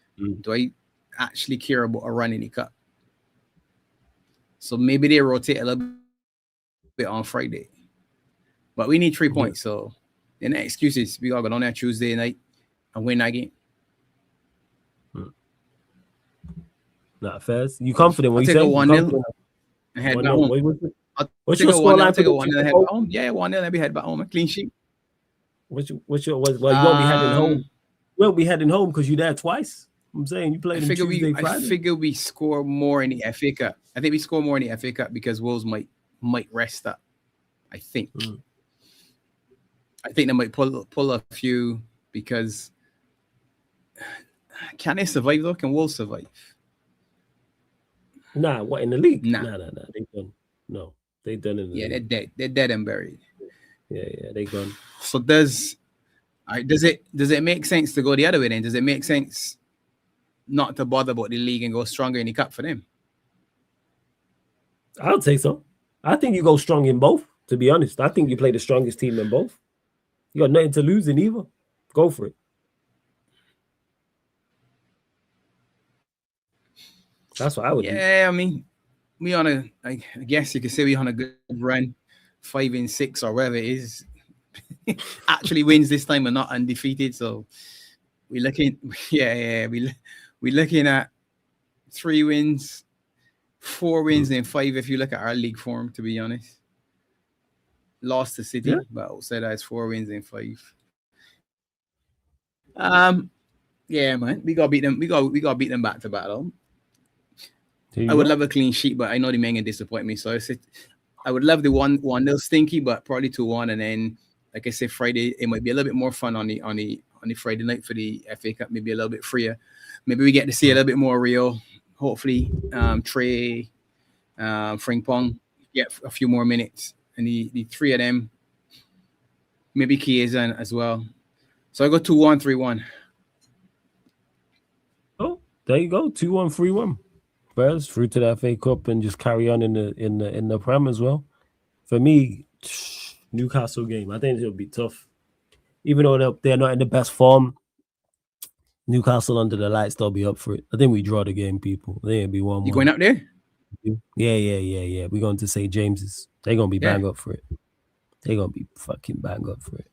do I actually care about a run in the cup? So maybe they rotate a little bit on Friday. But we need 3 points. So the next excuse is we gotta go down there Tuesday night and win that game. Not fast. You confident? What I'll you take a saying? 1-0 and head back 1-0. home. What's your scoreline? Take a 1-0 and head back home. Yeah, 1-0 and be head back home. A clean sheet. Well, you won't be heading home. You won't be heading home because you're there twice. I'm saying you played Tuesday, Friday. I figure we score more in the FA Cup. I think we score more in the FA Cup because Wolves might rest up. I think. I think they might pull a few because can they survive though? Can Wolves survive? Nah, what in the league? Nah. They done. No, they done in the league. They're dead. They're dead and buried. Yeah, they gone. So does it make sense to go the other way then? Does it make sense not to bother about the league and go stronger in the cup for them? I would say so. I think you go strong in both, to be honest. I think you play the strongest team in both. You got nothing to lose in either. Go for it. That's what I would do. Yeah, I mean, we on a, I guess you could say we on a good run, 5-6 or whatever it is. Actually wins this time and not undefeated. So we're looking, we're looking at 3 wins, 4 wins, and 5 if you look at our league form. To be honest, lost to City, but outside that, it's 4 wins and 5. Yeah, man, we gotta beat them. We gotta beat them back to back. I would love a clean sheet, but I know the man can disappoint me. So I would love the 1-0 stinky, but probably 2-1, and then like I said, Friday it might be a little bit more fun on the Friday night for the FA Cup. Maybe a little bit freer. Maybe we get to see a little bit more Rio. Hopefully, Trey, Frimpong get a few more minutes, and the 3 of them, maybe Chiesa as well. So I go 2-1, 3-1. Oh, there you go, 2-1, 3-1. Spurs through to the FA Cup and just carry on in the Prem as well. For me, Newcastle game, I think it'll be tough. Even though they're not in the best form, Newcastle under the lights, they'll be up for it. I think we draw the game, people. I think it'll be 1-1. You going up there? Yeah. We're going to St. James's. They're going to be bang up for it. They're going to be fucking bang up for it.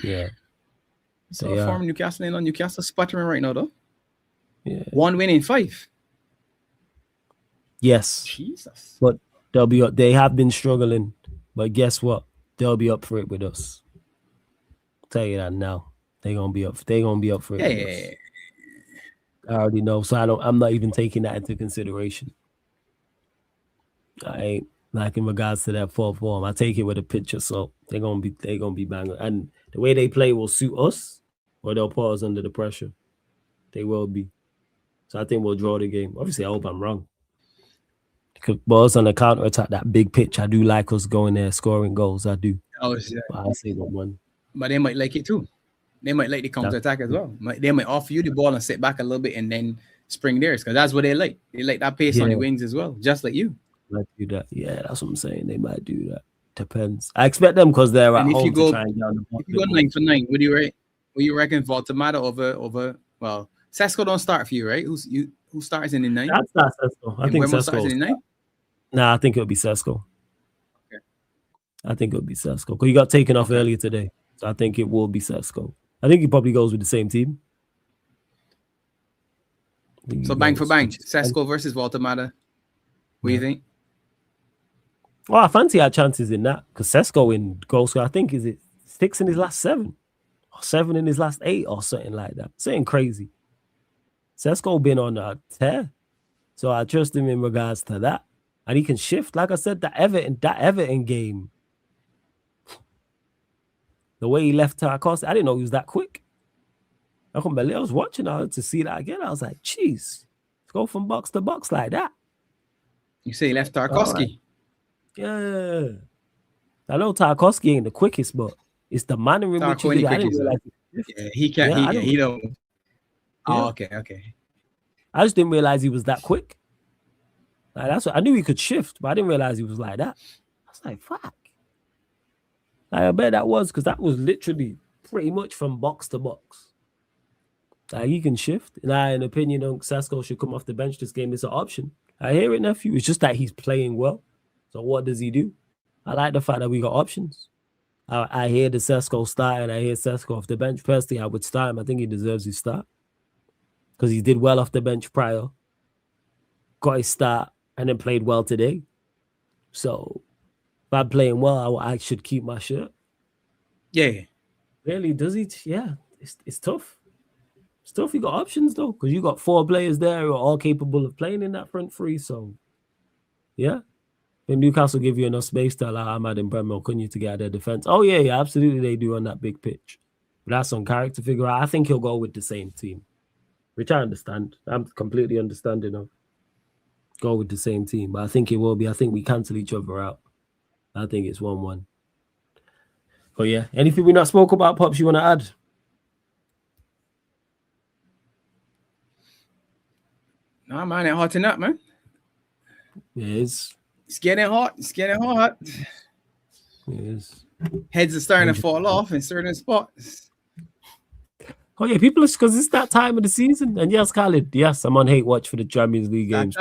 Yeah. So form Newcastle in on Newcastle sputtering right now, though. Yeah. 1 win in 5. Yes. Jesus. But they'll be up. They have been struggling. But guess what? They'll be up for it with us. I'll tell you that now. They're gonna be up for it with us. I already know. So I'm not even taking that into consideration. I ain't like in regards to that 4-4. I take it with a picture. So they're gonna be banging. And the way they play will suit us, or they'll put us under the pressure. They will be. So I think we'll draw the game. Obviously, I hope I'm wrong. Because us on the counter attack, that big pitch, I do like us going there, scoring goals. I do. Oh, yeah. But I say 1-1. But they might like it too. They might like the counter attack as well. They might offer you the ball and sit back a little bit and then spring theirs, because that's what they like. They like that pace on the wings as well, just like you. Might do that. Yeah, that's what I'm saying. They might do that. Depends. I expect them because they're at home to try and get on the ball. If you go 9 for 9, what do you reckon Voltamata over? Well, Sesko don't start for you, right? Who starts in the 9? That's not Sesko. I think Sesko starts in the 9. Nah, I think it'll be Sesko. Okay. I think it'll be Sesko because he got taken off earlier today, so I think it will be Sesko. I think he probably goes with the same team. So bang for bang, Sesko versus Voltamata. What do you think? Well, I fancy our chances in that because Sesko in goal score, I think, is it 6 in his last 7 or 7 in his last 8 or something like that. Something crazy. Sesko been on a tear, so I trust him in regards to that, and he can shift. Like I said, that Everton game, the way he left Tarkowski, I didn't know he was that quick. I couldn't believe I was watching to see that again. I was like, "Jeez, let's go from box to box like that." You say he left Tarkowski? Yeah. I know Tarkowski ain't the quickest, but it's the manner in which he did it. I didn't realize he can't. He don't. Oh, okay. I just didn't realize he was that quick. Like, that's what I knew he could shift, but I didn't realize he was like that. I was like, fuck. Like, I bet that was because that was literally pretty much from box to box. Like, he can shift. And I, in opinion, Sesko should come off the bench this game. It's an option. I hear it, nephew. It's just that he's playing well. So what does he do? I like the fact that we got options. I hear the Sesko start and I hear Sesko off the bench. Personally, I would start him. I think he deserves his start because he did well off the bench prior, got his start, and then played well today. So if I'm playing well, I should keep my shirt. Yeah. Really, does he? Yeah, it's tough. It's tough. You got options though, because you got 4 players there who are all capable of playing in that front three. So yeah. When Newcastle give you enough space to allow Ahmad and Bremo Cunha to get out of their defense. Oh, yeah, absolutely they do on that big pitch. But that's on character figure out. I think he'll go with the same team, which I understand. I'm completely understanding of. Go with the same team. But I think it will be. I think we cancel each other out. I think it's 1-1. But yeah, anything we not spoke about, Pops, you want to add? Nah, man, it's hotting up, man. Yeah, It's getting hot. It's getting hot. Yes. Heads are starting to fall off in certain spots. Oh yeah, people, because it's that time of the season. And yes, Khalid, yes, I'm on hate watch for the Champions League games.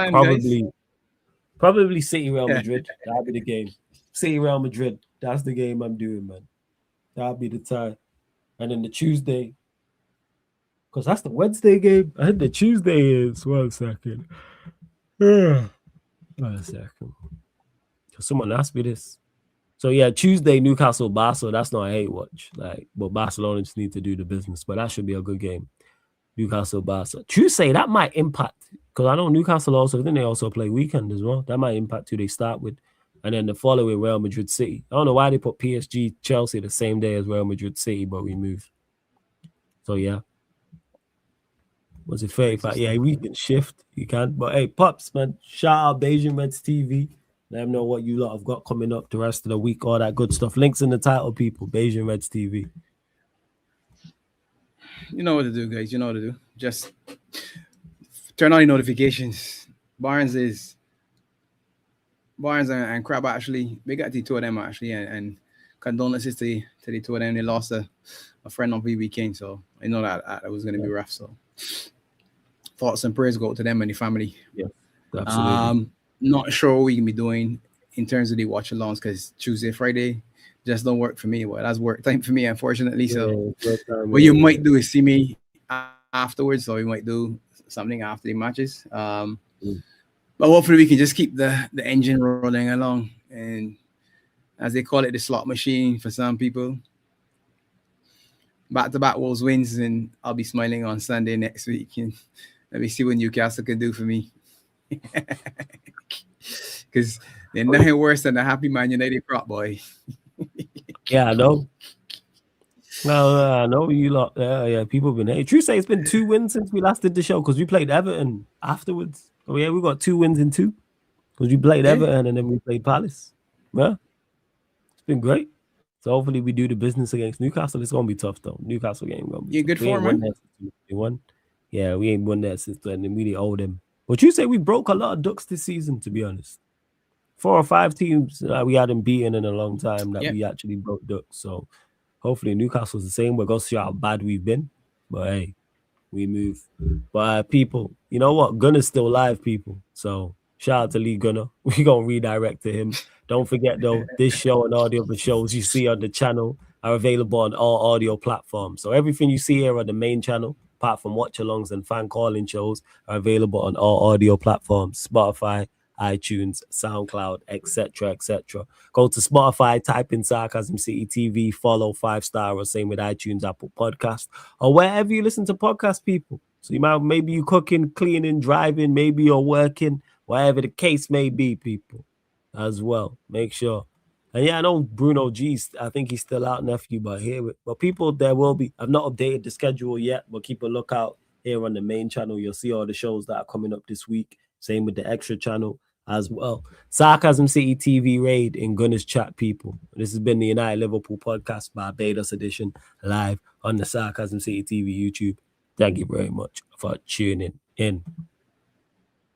Probably City Real Madrid. That'll be the game. City Real Madrid. That's the game I'm doing, man. That'll be the time. And then the Tuesday, because that's the Wednesday game. I think the Tuesday is 1 second. 1 second. Someone asked me this. So yeah, Tuesday, Newcastle, Barca. That's not a hate watch. Like, but Barcelona just need to do the business. But that should be a good game. Newcastle, Barca. Tuesday, that might impact, because I know Newcastle also, then they also play weekend as well. That might impact who they start with. And then the following, Real Madrid City. I don't know why they put PSG Chelsea the same day as Real Madrid City, but we moved. So yeah. Was it 35? Yeah, we can shift. You can. But hey, Pops, man, shout out Beijing Reds TV. Let them know what you lot have got coming up the rest of the week, all that good stuff. Links in the title, people. Beijing Reds TV. You know what to do, guys. You know what to do. Just turn on your notifications. Barnes and Crab actually, we got the two of them actually, and condolences to the two of them. They lost a friend on weekend, so I know that was going to be rough. So thoughts and prayers go to them and the family. Yeah, absolutely. Not sure what we can be doing in terms of the watch alongs, because Tuesday, Friday just don't work for me. Well, that's work time for me, unfortunately. So what you might do is see me afterwards, so we might do something after the matches. But hopefully we can just keep the engine rolling along, and as they call it, the slot machine for some people. Back-to-back Wolves wins, and I'll be smiling on Sunday next week. And let me see what Newcastle can do for me. Because they're nothing worse than a happy Man United prop boy. Yeah, I know. No, I know you lot. Yeah, people have been hating. True say it's been 2 wins since we last did the show, because we played Everton afterwards. Oh yeah, we got 2 wins in 2 because we played Everton and then we played Palace. Yeah, it's been great. So hopefully we do the business against Newcastle. It's gonna be tough though. Newcastle game gonna be. Yeah, good form, man. Yeah, we ain't won that since then, and we really owe them. But you say we broke a lot of ducks this season, to be honest. 4 or 5 teams we hadn't beaten in a long time that we actually broke ducks. So hopefully Newcastle's the same. We're gonna see how bad we've been. But hey, we move. But people, you know what? Gunner's still live, people. So shout out to Lee Gunner. We're going to redirect to him. Don't forget, though, this show and all the other shows you see on the channel are available on all audio platforms. So everything you see here on the main channel, apart from watch-alongs and fan calling shows, are available on all audio platforms, Spotify, iTunes, SoundCloud, etc., etc. Go to Spotify, type in Sarcasm City TV, follow 5-star, or same with iTunes, Apple Podcast, or wherever you listen to podcast, people. So maybe you cooking, cleaning, driving, maybe you're working, whatever the case may be, people, as well. Make sure. And yeah, I know Bruno G's, I think he's still out, nephew, but people, there will be. I've not updated the schedule yet, but keep a lookout here on the main channel. You'll see all the shows that are coming up this week. Same with the extra channel as well. Sarcasm City TV raid in Gunners Chat, people. This has been the United Liverpool podcast, Barbados edition, live on the Sarcasm City TV YouTube. Thank you very much for tuning in.